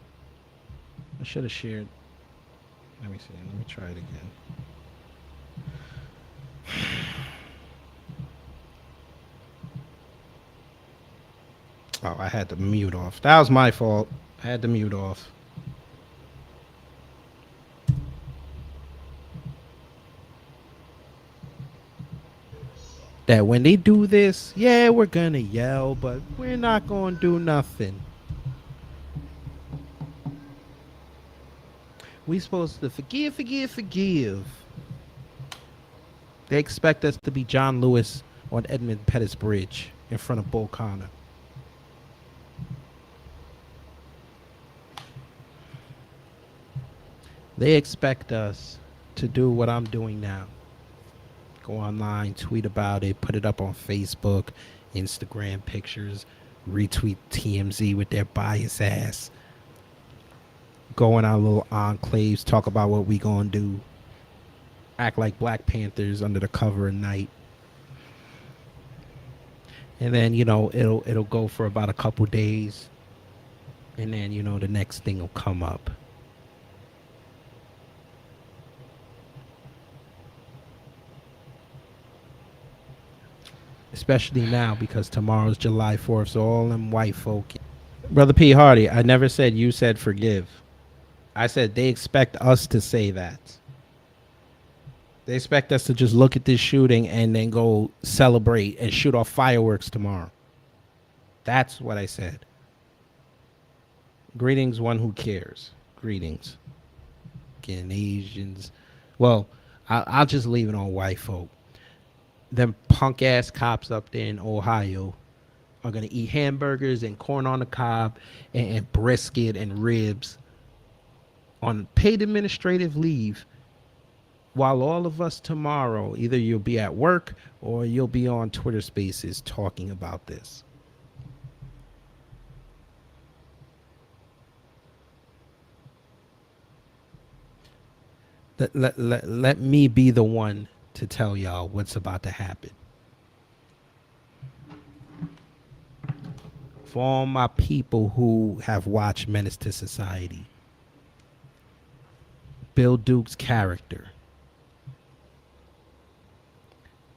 I should have shared. Let me see. Let me try it again. Oh, I had to mute off. That was my fault. I had to mute off. That when they do this, yeah, we're gonna yell, but we're not gonna do nothing. We supposed to forgive, forgive, forgive. They expect us to be John Lewis on Edmund Pettus Bridge in front of Bull Connor. They expect us to do what I'm doing now. Go online, tweet about it, put it up on Facebook, Instagram pictures, retweet TMZ with their bias ass. Go in our little enclaves, talk about what we gonna do. Act like Black Panthers under the cover of night. And then, it'll go for about a couple days. And then, the next thing will come up. Especially now because tomorrow's July 4th, so all them white folk. Brother P. Hardy, I never said you said forgive. I said they expect us to say that. They expect us to just look at this shooting and then go celebrate and shoot off fireworks tomorrow. That's what I said. Greetings, one who cares. Greetings. Getting Asians. Well, I'll just leave it on white folk. Them punk ass cops up there in Ohio are going to eat hamburgers and corn on the cob and brisket and ribs on paid administrative leave, while all of us tomorrow, either you'll be at work or you'll be on Twitter Spaces talking about this. Let me be the one to tell y'all what's about to happen. For all my people who have watched Menace to Society, Bill Duke's character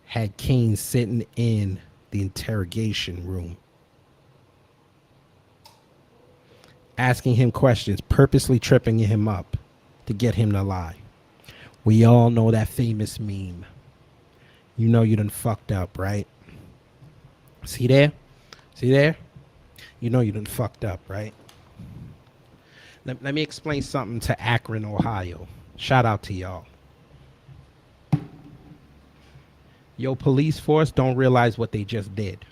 had Kane sitting in the interrogation room, asking him questions, purposely tripping him up to get him to lie. We all know that famous meme. You know you done fucked up, right? See there? See there? You know you done fucked up, right? Let me explain something to Akron, Ohio. Shout out to y'all. Your police force don't realize what they just did.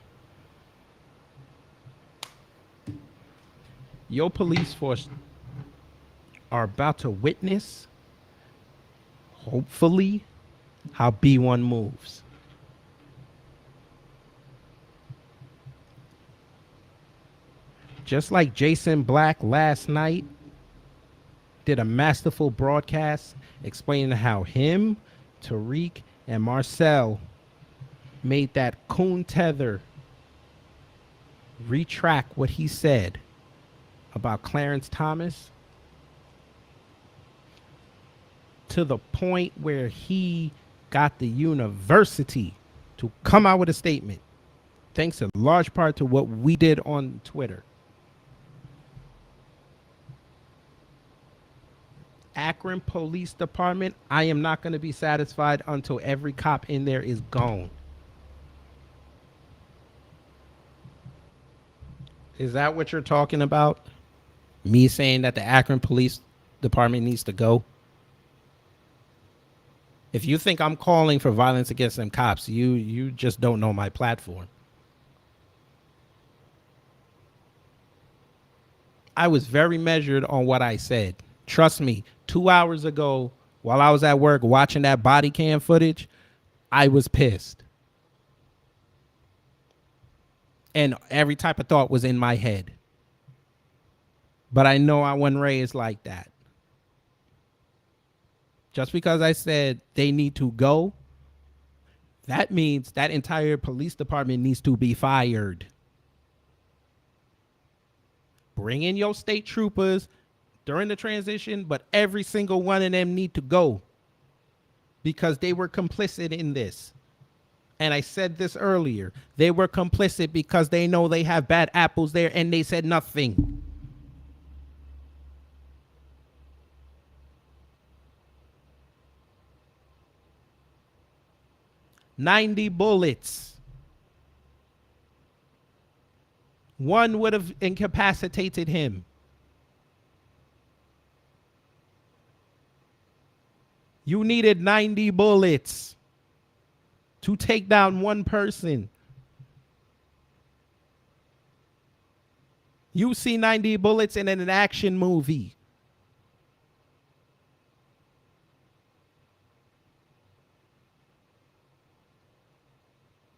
Your police force are about to witness, hopefully, how B1 moves. Just like Jason Black last night did a masterful broadcast explaining how him, Tariq, and Marcel made that coon tether retract what he said about Clarence Thomas to the point where he got the university to come out with a statement, thanks in large part to what we did on Twitter. Akron Police Department, I am not going to be satisfied until every cop in there is gone. Is that what you're talking about? Me saying that the Akron Police Department needs to go? If you think I'm calling for violence against them cops, you just don't know my platform. I was very measured on what I said. Trust me, 2 hours ago, while I was at work watching that body cam footage, I was pissed. And every type of thought was in my head. But I know I wasn't raised like that. Just because I said they need to go, that means that entire police department needs to be fired. Bring in your state troopers during the transition, but every single one of them need to go because they were complicit in this. And I said this earlier. They were complicit because they know they have bad apples there and they said nothing. $90 bullets. One would have incapacitated him. You needed 90 bullets to take down one person. You see 90 bullets in an action movie.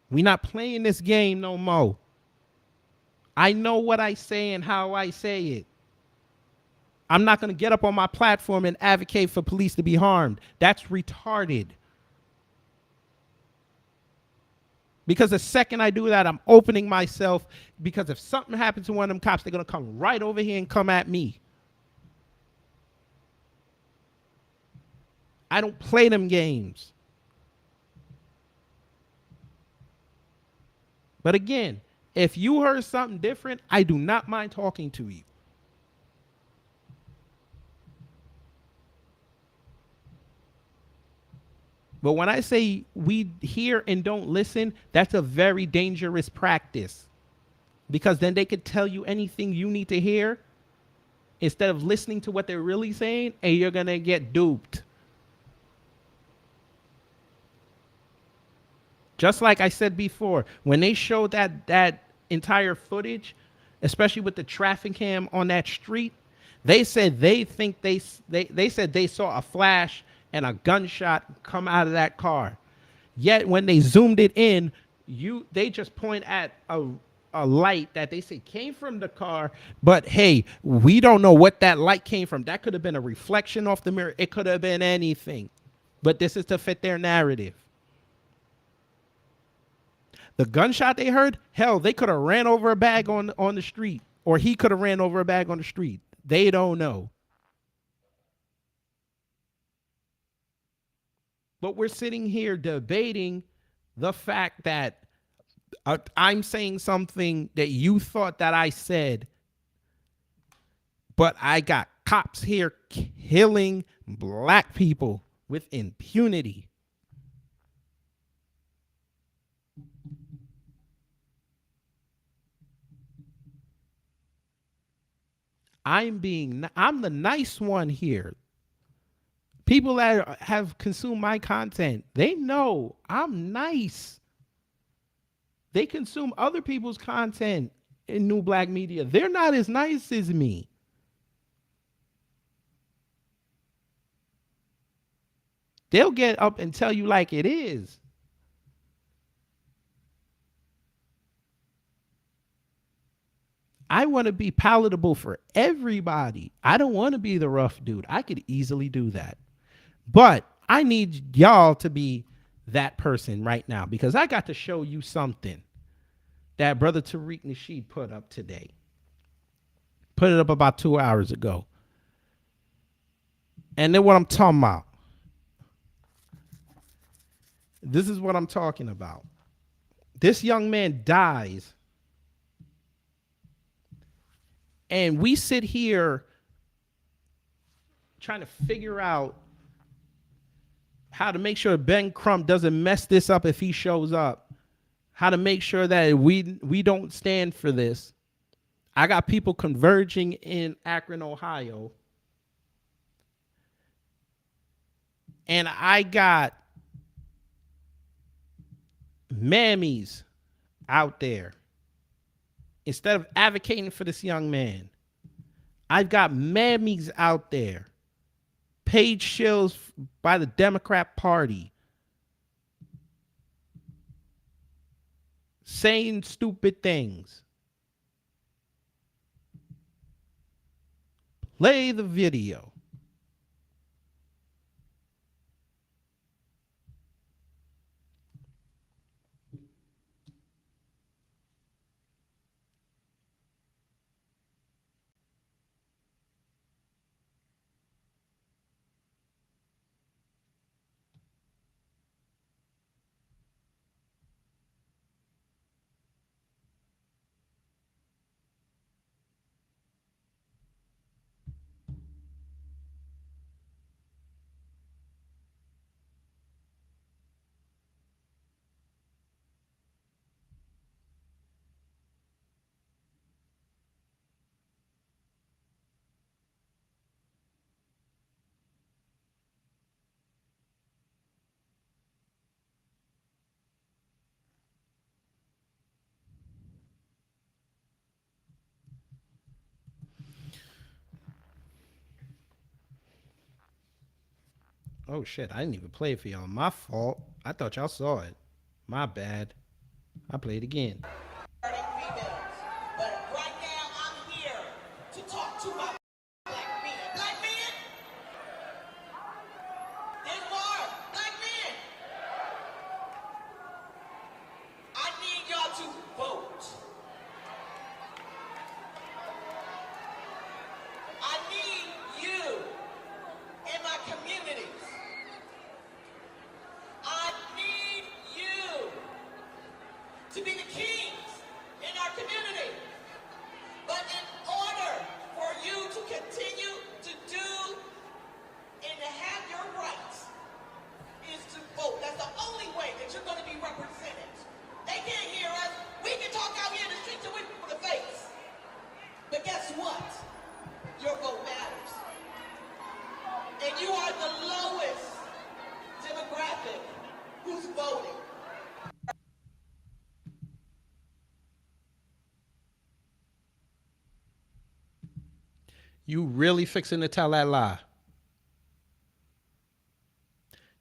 We're not playing this game no more. I know what I say and how I say it. I'm not going to get up on my platform and advocate for police to be harmed. That's retarded. Because the second I do that, I'm opening myself, because if something happens to one of them cops, they're going to come right over here and come at me. I don't play them games. But again, if you heard something different, I do not mind talking to you. But when I say we hear and don't listen, that's a very dangerous practice. Because then they could tell you anything you need to hear instead of listening to what they're really saying, and you're going to get duped. Just like I said before, when they showed that entire footage, especially with the traffic cam on that street, they said they said they saw a flash and a gunshot come out of that car. Yet when they zoomed it in, they just point at a light that they say came from the car, but hey, we don't know what that light came from. That could have been a reflection off the mirror. It could have been anything. But this is to fit their narrative. The gunshot they heard, hell, they could have ran over a bag on the street, or he could have ran over a bag on the street. They don't know. But we're sitting here debating the fact that I'm saying something that you thought that I said, but I got cops here killing black people with impunity. I'm the nice one here. People that have consumed my content, they know I'm nice. They consume other people's content in New Black Media. They're not as nice as me. They'll get up and tell you like it is. I want to be palatable for everybody. I don't want to be the rough dude. I could easily do that. But I need y'all to be that person right now, because I got to show you something that Brother Tariq Nasheed put up today. Put it up about 2 hours ago. And then what I'm talking about. This is what I'm talking about. This young man dies. And we sit here trying to figure out how to make sure Ben Crump doesn't mess this up if he shows up. How to make sure that we don't stand for this. I got people converging in Akron, Ohio. And I got mammies out there. Instead of advocating for this young man, I've got mammies out there. Paid shills by the Democrat Party. Saying stupid things. Play the video. Oh shit, I didn't even play it for y'all. My fault. I thought y'all saw it. My bad. I played again. But right now I'm here to talk to my black men. Black men? There's more. Black men. I need y'all to vote. I need you in my communities. I need you to be the kings in our community. But in order for you to continue to do and to have your rights is to vote. be represented. They can't hear us. We can talk out here in the streets and we put the face. But guess what? Your vote matters. And you are the lowest demographic who's voting. You really fixing to tell that lie?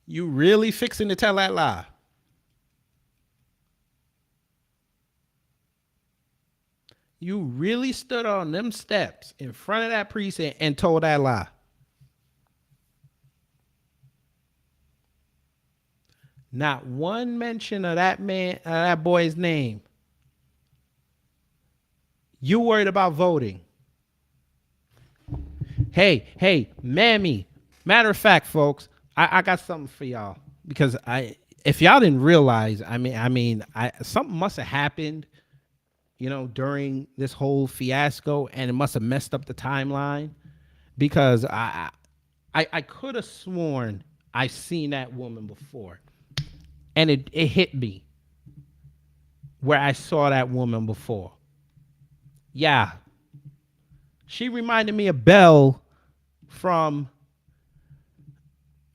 You really fixing to tell that lie? You really stood on them steps in front of that precinct and told that lie? Not one mention of that man, that boy's name. You worried about voting. Hey, Mammy. Matter of fact, folks, I got something for y'all, because if y'all didn't realize, something must have happened, during this whole fiasco, and it must have messed up the timeline, because I could have sworn I've seen that woman before, and it hit me where I saw that woman before. Yeah, she reminded me of Belle from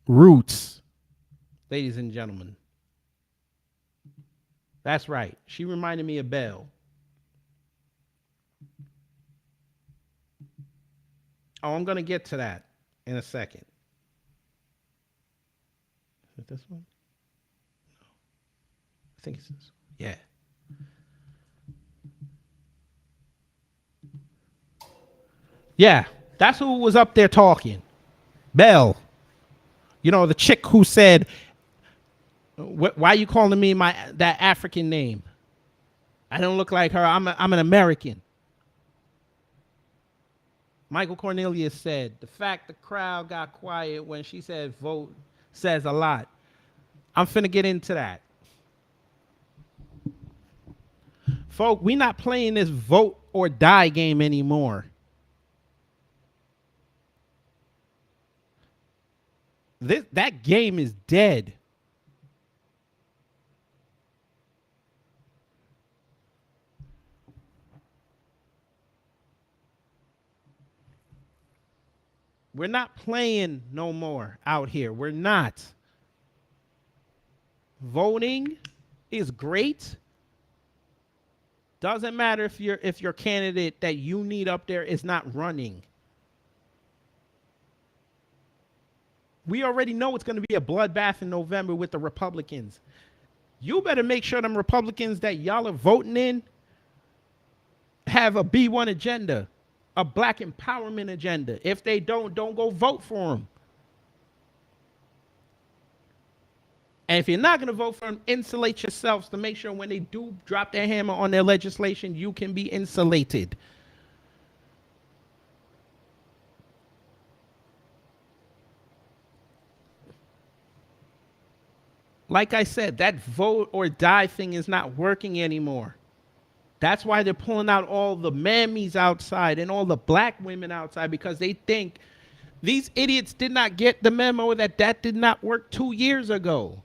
Roots, ladies and gentlemen. That's right. She reminded me of Belle. Oh, I'm going to get to that in a second. Is it this one? No. I think it's this one. Yeah. Yeah, that's who was up there talking. Belle. The chick who said, why are you calling me that African name? I don't look like her. I'm an American. Michael Cornelius said, the fact the crowd got quiet when she said vote says a lot. I'm finna get into that. Folk, we not playing this vote or die game anymore. That game is dead. We're not playing no more out here. We're not. Voting is great. Doesn't matter if your candidate that you need up there is not running. We already know it's going to be a bloodbath in November with the Republicans. You better make sure them Republicans that y'all are voting in have a B1 agenda, a black empowerment agenda. If they don't go vote for them. And if you're not going to vote for them, insulate yourselves to make sure when they do drop their hammer on their legislation, you can be insulated. Like I said, that vote or die thing is not working anymore. That's why they're pulling out all the mammies outside and all the black women outside, because they think these idiots did not get the memo that did not work 2 years ago.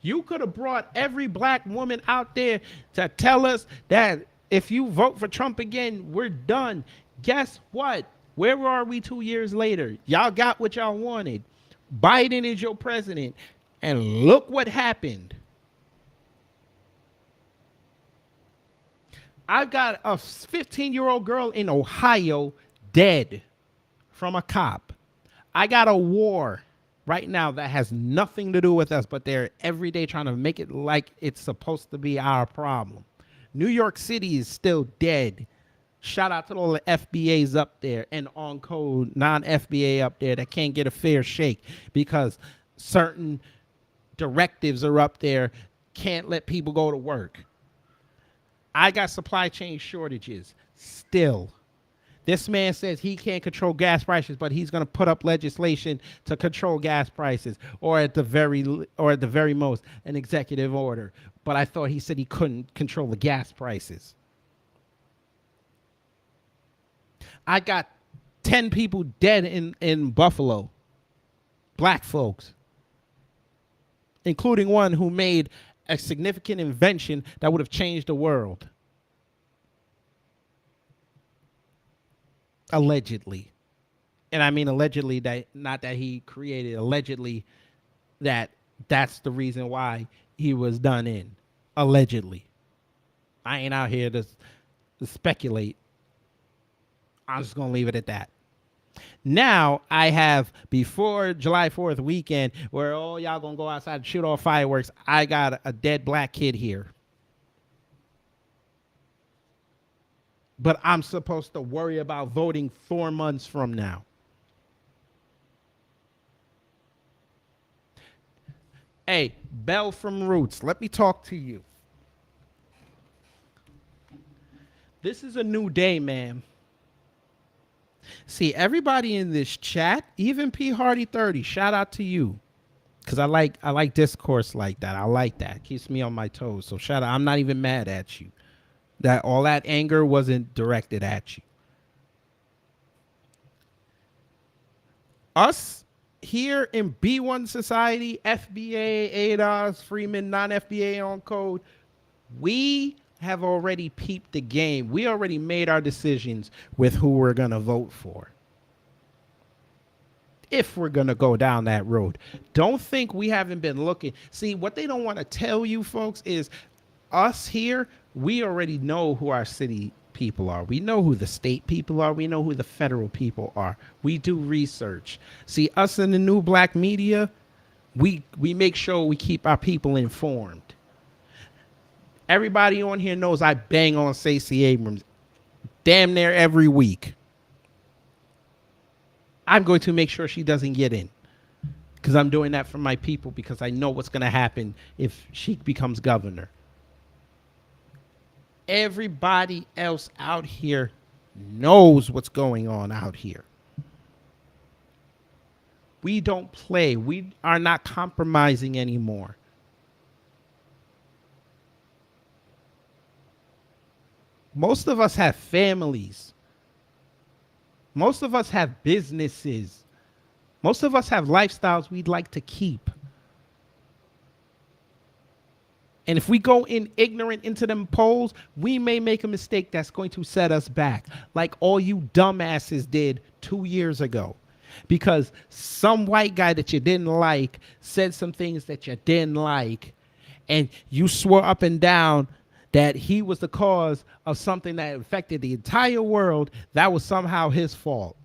You could have brought every black woman out there to tell us that if you vote for Trump again, we're done. Guess what? Where are we 2 years later? Y'all got what y'all wanted. Biden is your president. And look what happened. I've got a 15-year-old girl in Ohio dead from a cop. I got a war right now that has nothing to do with us, but they're every day trying to make it like it's supposed to be our problem. New York City is still dead. Shout out to all the FBAs up there and on code non-FBA up there that can't get a fair shake because certain directives are up there, can't let people go to work. I got supply chain shortages still. This man says he can't control gas prices, but he's going to put up legislation to control gas prices, or at the very most, an executive order. But I thought he said he couldn't control the gas prices. I got 10 people dead in Buffalo. Black folks. including one who made a significant invention that would have changed the world. Allegedly. And I mean allegedly, that not that he created, allegedly that's the reason why he was done in. Allegedly. I ain't out here to speculate. I'm just going to leave it at that. Now I have, before July 4th weekend, where all y'all going to go outside and shoot off fireworks, I got a dead black kid here. But I'm supposed to worry about voting 4 months from now. Hey, Belle from Roots, let me talk to you. This is a new day, man. See, everybody in this chat, even P Hardy 30, shout out to you. Because I like discourse like that. I like that. Keeps me on my toes. So shout out. I'm not even mad at you. That all that anger wasn't directed at you. Us here in B1 Society, FBA, ADOS, Freeman, non-FBA on code, we have already peeped the game. We already made our decisions with who we're going to vote for. If we're going to go down that road. Don't think we haven't been looking. See, what they don't want to tell you folks is us here, we already know who our city people are. We know who the state people are. We know who the federal people are. We do research. See, us in the new black media, we make sure we keep our people informed. Everybody on here knows I bang on Stacey Abrams damn near every week. I'm going to make sure she doesn't get in, because I'm doing that for my people, because I know what's going to happen if she becomes governor. Everybody else out here knows what's going on out here. We don't play. We are not compromising anymore. Most of us have families. Most of us have businesses. Most of us have lifestyles we'd like to keep. And if we go in ignorant into them polls, we may make a mistake that's going to set us back, like all you dumbasses did 2 years ago. Because some white guy that you didn't like said some things that you didn't like, and you swore up and down that he was the cause of something that affected the entire world. That was somehow his fault.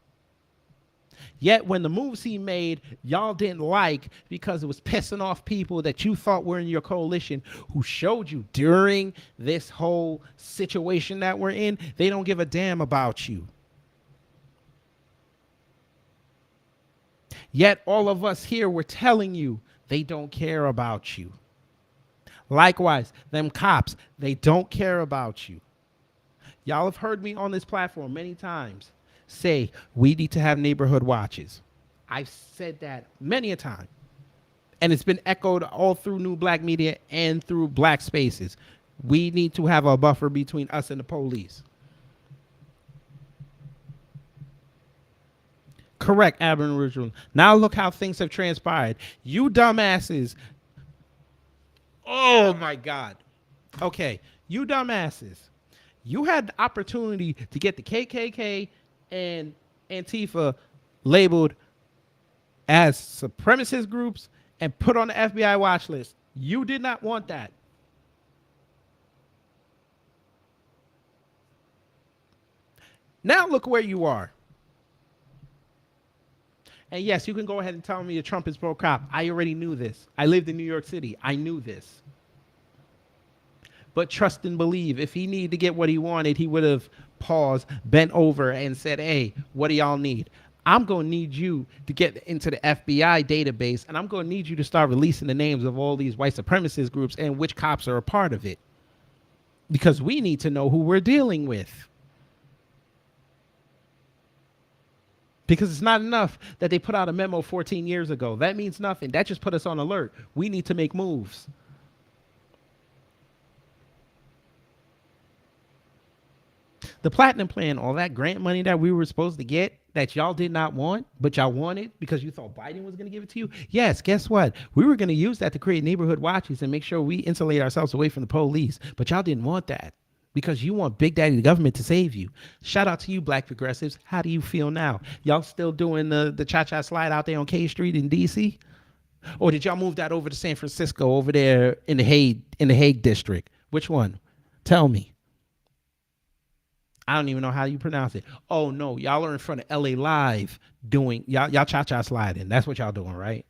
Yet when the moves he made, y'all didn't like because it was pissing off people that you thought were in your coalition, who showed you during this whole situation that we're in, they don't give a damn about you. Yet all of us here were telling you they don't care about you. Likewise, them cops, they don't care about you. Y'all have heard me on this platform many times say we need to have neighborhood watches. I've said that many a time. And it's been echoed all through New Black Media and through Black Spaces. We need to have a buffer between us and the police. Correct, Aboriginal. Now look how things have transpired. You dumbasses. Oh my God. Okay, you dumbasses. You had the opportunity to get the KKK and Antifa labeled as supremacist groups and put on the FBI watch list. You did not want that. Now look where you are. And yes, you can go ahead and tell me that Trump is pro-cop. I already knew this. I lived in New York City. I knew this. But trust and believe, if he needed to get what he wanted, he would have paused, bent over, and said, hey, what do y'all need? I'm going to need you to get into the FBI database, and I'm going to need you to start releasing the names of all these white supremacist groups and which cops are a part of it. Because we need to know who we're dealing with. Because it's not enough that they put out a memo 14 years ago. That means nothing. That just put us on alert. We need to make moves. The platinum plan, all that grant money that we were supposed to get that y'all did not want, but y'all wanted because you thought Biden was going to give it to you. Yes, guess what? We were going to use that to create neighborhood watches and make sure we insulate ourselves away from the police, but y'all didn't want that because you want Big Daddy the government to save you. Shout out to you, black progressives. How do you feel now? Y'all still doing the cha-cha slide out there on K Street in D.C.? Or did y'all move that over to San Francisco over there in the Hague district? Which one? Tell me. I don't even know how you pronounce it. Oh no, y'all are in front of LA Live doing y'all cha-cha sliding. That's what y'all doing, right?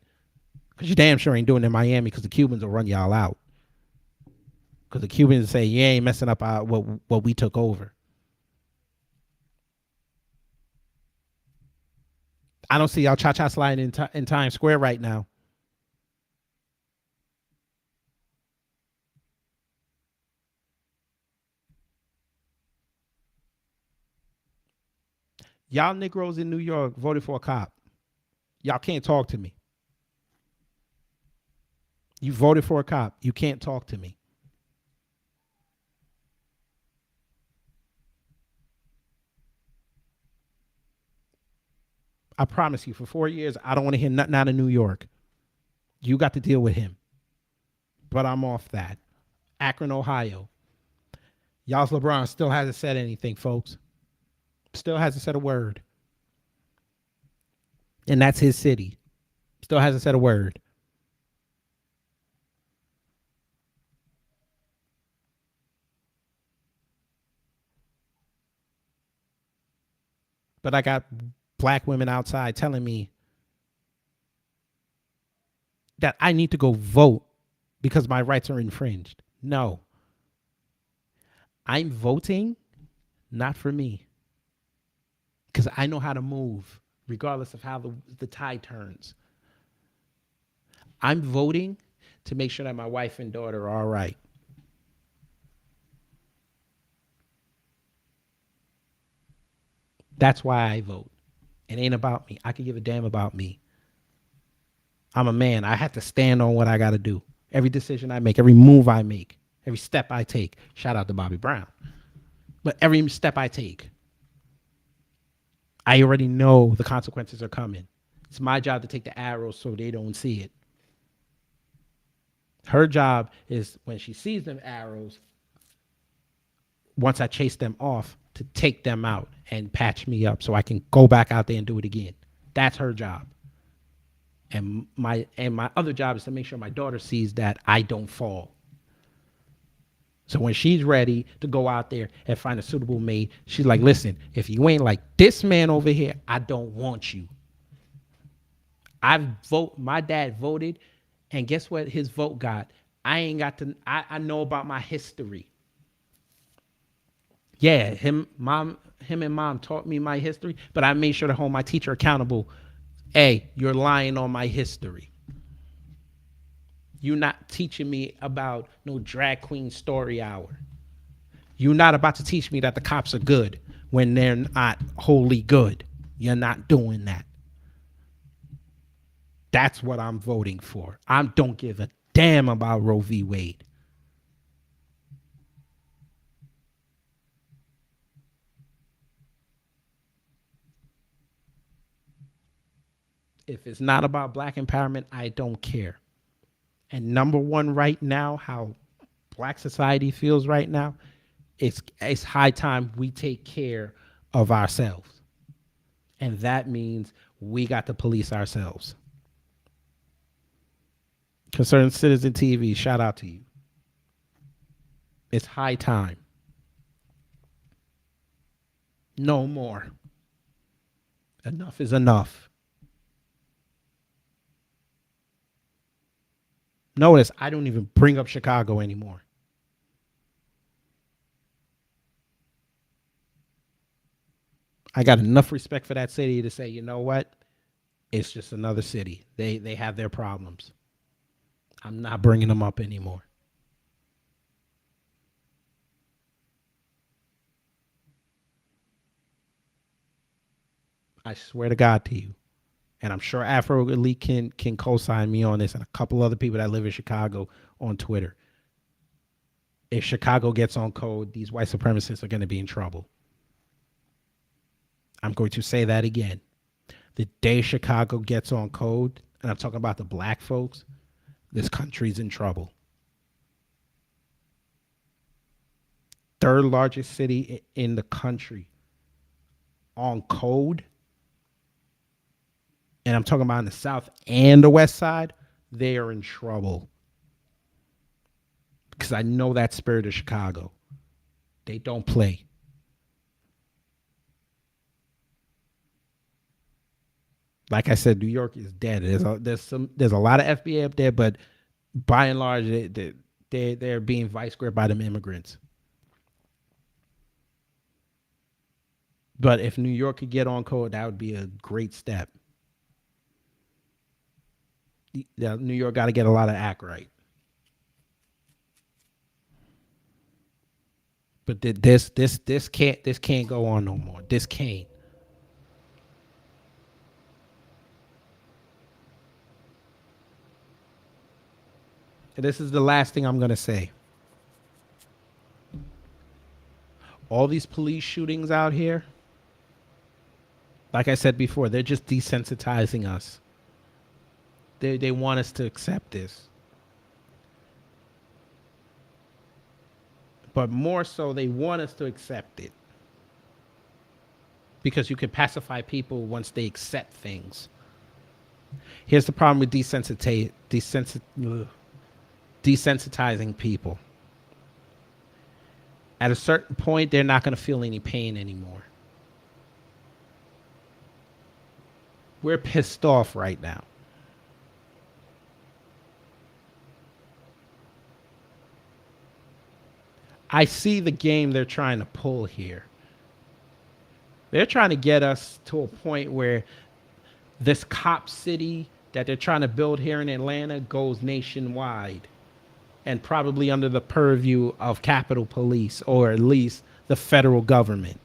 Because you damn sure ain't doing it in Miami because the Cubans will run y'all out. Because the Cubans say you ain't messing up what we took over. I don't see y'all cha-cha sliding in Times Square right now. Y'all Negroes in New York voted for a cop. Y'all can't talk to me. You voted for a cop. You can't talk to me. I promise you, for 4 years, I don't want to hear nothing out of New York. You got to deal with him. But I'm off that. Akron, Ohio. Y'all's LeBron still hasn't said anything, folks. Still hasn't said a word. And that's his city. Still hasn't said a word. But I got black women outside telling me that I need to go vote because my rights are infringed. No. I'm voting not for me. Because I know how to move, regardless of how the tide turns. I'm voting to make sure that my wife and daughter are all right. That's why I vote. It ain't about me. I can give a damn about me. I'm a man. I have to stand on what I got to do. Every decision I make, every move I make, every step I take. Shout out to Bobby Brown. But every step I take, I already know the consequences are coming. It's my job to take the arrows so they don't see it. Her job is when she sees them arrows, once I chase them off, to take them out and patch me up so I can go back out there and do it again. That's her job. And my other job is to make sure my daughter sees that I don't fall. So when she's ready to go out there and find a suitable mate, she's like, listen, if you ain't like this man over here, I don't want you. My dad voted, and guess what his vote got? I know about my history. Yeah, him and mom taught me my history, but I made sure to hold my teacher accountable. Hey, you're lying on my history. You're not teaching me about no drag queen story hour. You're not about to teach me that the cops are good when they're not wholly good. You're not doing that. That's what I'm voting for. I don't give a damn about Roe v. Wade. If it's not about black empowerment, I don't care. And number one right now, how black society feels right now, it's high time we take care of ourselves. And that means we got to police ourselves. Concerned Citizen TV, shout out to you. It's high time. No more. Enough is enough. Notice I don't even bring up Chicago anymore. I got enough respect for that city to say, you know what? It's just another city. They have their problems. I'm not bringing them up anymore. I swear to God to you. And I'm sure Afro Elite can co-sign me on this, and a couple other people that live in Chicago on Twitter. If Chicago gets on code, these white supremacists are going to be in trouble. I'm going to say that again. The day Chicago gets on code, and I'm talking about the black folks, this country's in trouble. Third largest city in the country on code, and I'm talking about in the South and the West Side, they are in trouble. Because I know that spirit of Chicago. They don't play. Like I said, New York is dead. There's a lot of FBA up there, but by and large, they're being vice gripped by them immigrants. But if New York could get on code, that would be a great step. New York got to get a lot of act right. But this can't go on no more. This can't. And this is the last thing I'm gonna say. All these police shootings out here, like I said before, they're just desensitizing us. They want us to accept this. But more so, they want us to accept it. Because you can pacify people once they accept things. Here's the problem with desensitizing people. At a certain point, they're not going to feel any pain anymore. We're pissed off right now. I see the game they're trying to pull here. They're trying to get us to a point where this cop city that they're trying to build here in Atlanta goes nationwide and probably under the purview of Capitol Police or at least the federal government.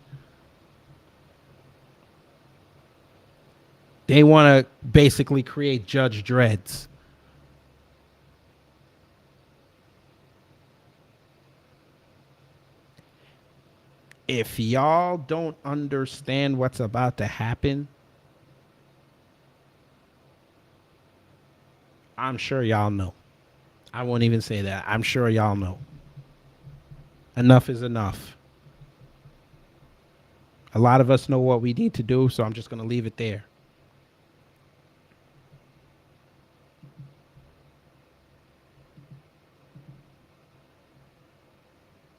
They want to basically create Judge Dredd's. If y'all don't understand what's about to happen, I'm sure y'all know. I won't even say that. I'm sure y'all know. Enough is enough. A lot of us know what we need to do, so I'm just going to leave it there.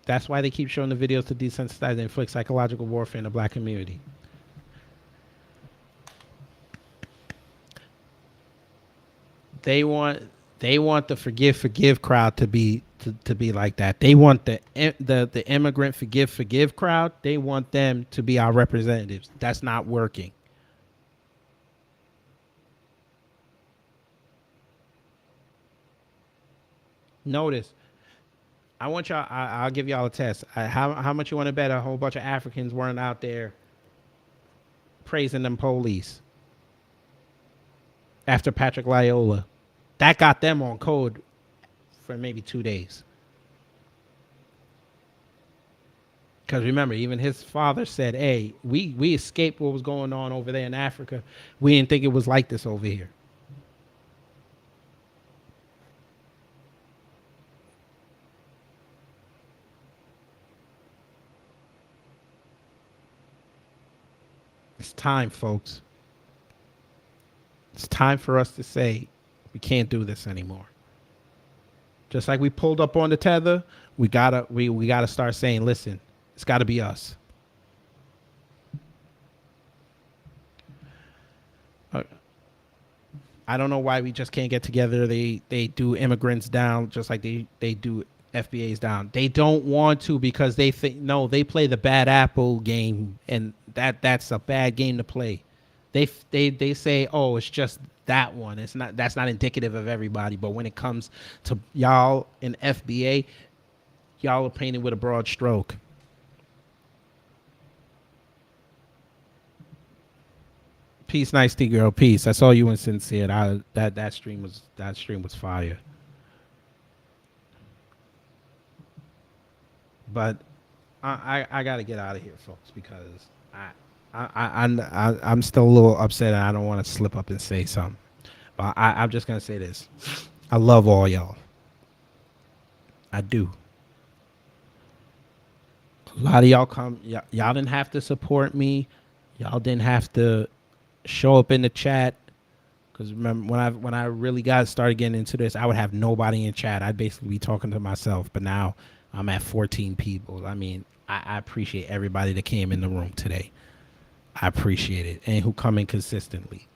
That's why they keep showing the videos to desensitize and inflict psychological warfare in the black community. They want the forgive crowd to be like that. They want the immigrant forgive crowd. They want them to be our representatives. That's not working. Notice, I want y'all. I'll give y'all a test. How much you want to bet a whole bunch of Africans weren't out there praising them police after Patrick Loyola? That got them on code for maybe 2 days. Because remember, even his father said, "Hey, we escaped what was going on over there in Africa. We didn't think it was like this over here." It's time, folks. It's time for us to say we can't do this anymore. Just like we pulled up on the tether, we gotta start saying, listen, it's gotta be us. I don't know why we just can't get together. They do immigrants down just like they do FBAs down. They don't want to because they think they play the bad apple game, and that's a bad game to play. They say, oh, it's just that one. That's not indicative of everybody. But when it comes to y'all in FBA, y'all are painted with a broad stroke. Peace, nice tea girl. Peace. I saw you and Sincere. That stream was fire. But I gotta get out of here, folks, because I'm still a little upset, and I don't want to slip up and say something. But I'm just gonna say this: I love all y'all. I do. A lot of y'all y'all didn't have to support me. Y'all didn't have to show up in the chat. Because remember, when I really got started getting into this, I would have nobody in chat. I'd basically be talking to myself. But now I'm at 14 people. I mean, I appreciate everybody that came in the room today. I appreciate it, and who come in consistently.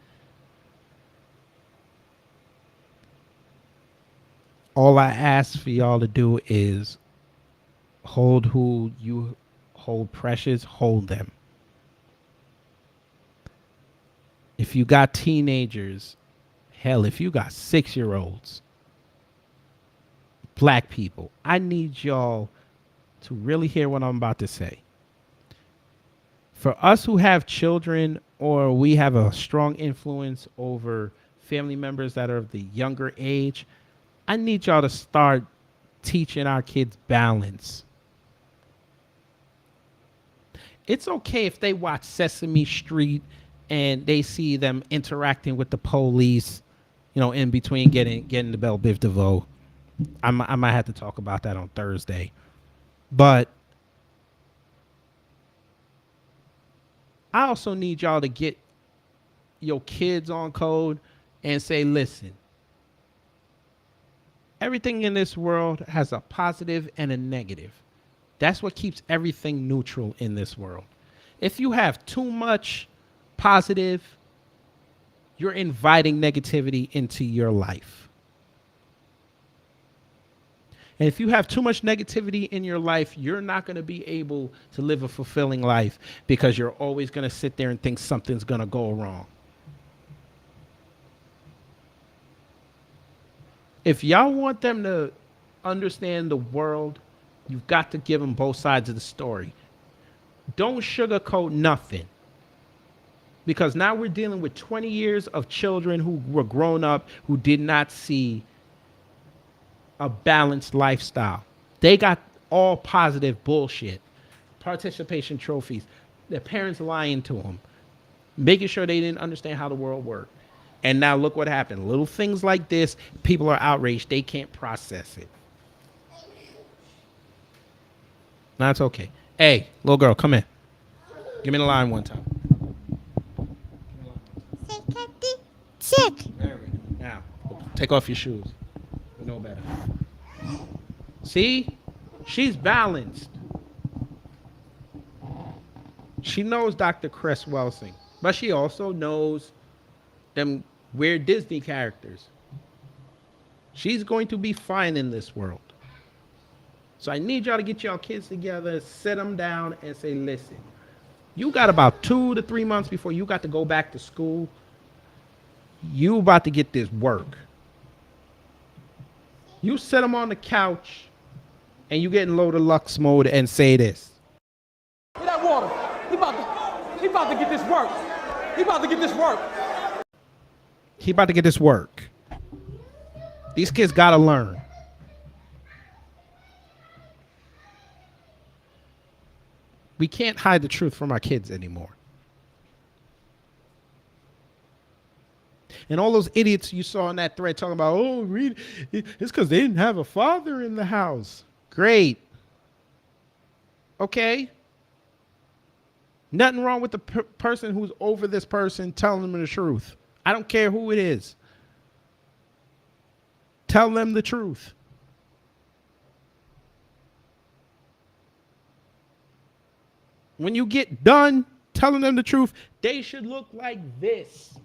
All I ask for y'all to do is hold who you hold precious, hold them. If you got teenagers, hell, if you got 6-year-olds, black people, I need y'all to really hear what I'm about to say. For us who have children or we have a strong influence over family members that are of the younger age, I need y'all to start teaching our kids balance. It's okay if they watch Sesame Street and they see them interacting with the police, in between getting the Belle Biv DeVoe. I might have to talk about that on Thursday. But I also need y'all to get your kids on code and say, listen, everything in this world has a positive and a negative. That's what keeps everything neutral in this world. If you have too much positive, you're inviting negativity into your life. And if you have too much negativity in your life, you're not going to be able to live a fulfilling life because you're always going to sit there and think something's going to go wrong. If y'all want them to understand the world, you've got to give them both sides of the story. Don't sugarcoat nothing. Because now we're dealing with 20 years of children who were grown up who did not see a balanced lifestyle. They got all positive bullshit. Participation trophies. Their parents lying to them. Making sure they didn't understand how the world worked. And now look what happened. Little things like this, people are outraged. They can't process it. That's okay. Hey, little girl, come in. Give me the line one time. Sick. There we go. Now, take off your shoes. We know better. See? She's balanced. She knows Dr. Cress Welsing, but she also knows them weird Disney characters. She's going to be fine in this world. So I need y'all to get y'all kids together, sit them down, and say, listen, you got about 2 to 3 months before you got to go back to school. You about to get this work. You sit them on the couch, and you get in low deluxe mode and say this. Get that water. He about to get this work. He about to get this work. He about to get this work. These kids got to learn. We can't hide the truth from our kids anymore. And all those idiots you saw in that thread talking about, oh, read, it's because they didn't have a father in the house. Great. Okay. Nothing wrong with the person who's over this person telling them the truth. I don't care who it is. Tell them the truth. When you get done telling them the truth, they should look like this.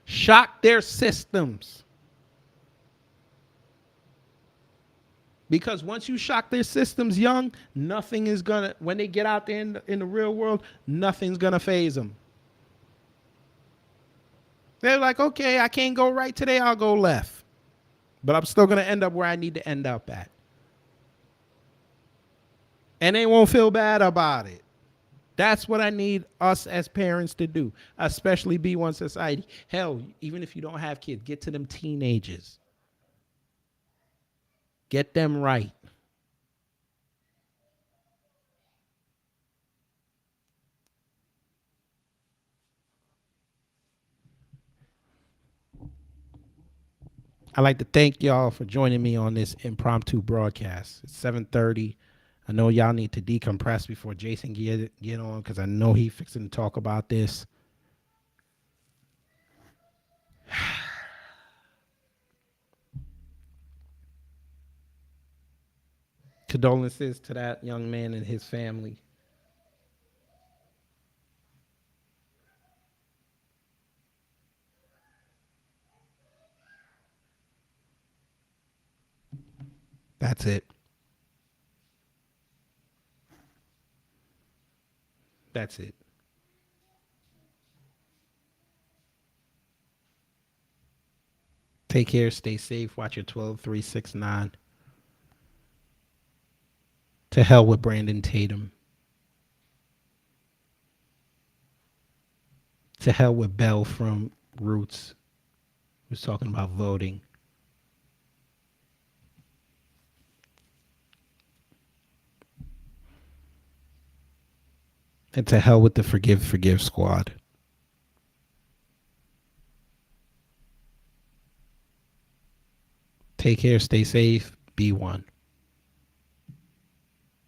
Shock their systems. Because once you shock their systems young, nothing is gonna, when they get out there in the real world, nothing's gonna faze them. They're like, okay, I can't go right today, I'll go left. But I'm still gonna end up where I need to end up at. And they won't feel bad about it. That's what I need us as parents to do, especially B1 society. Hell, even if you don't have kids, get to them teenagers. Get them right. I'd like to thank y'all for joining me on this impromptu broadcast. It's 7:30. I know y'all need to decompress before Jason get on, because I know he fixing to talk about this. Condolences to that young man and his family. That's it. That's it. Take care. Stay safe. Watch your 12369. To hell with Brandon Tatum. To hell with Bell from Roots, who's talking about voting. And to hell with the Forgive squad. Take care, stay safe, be one.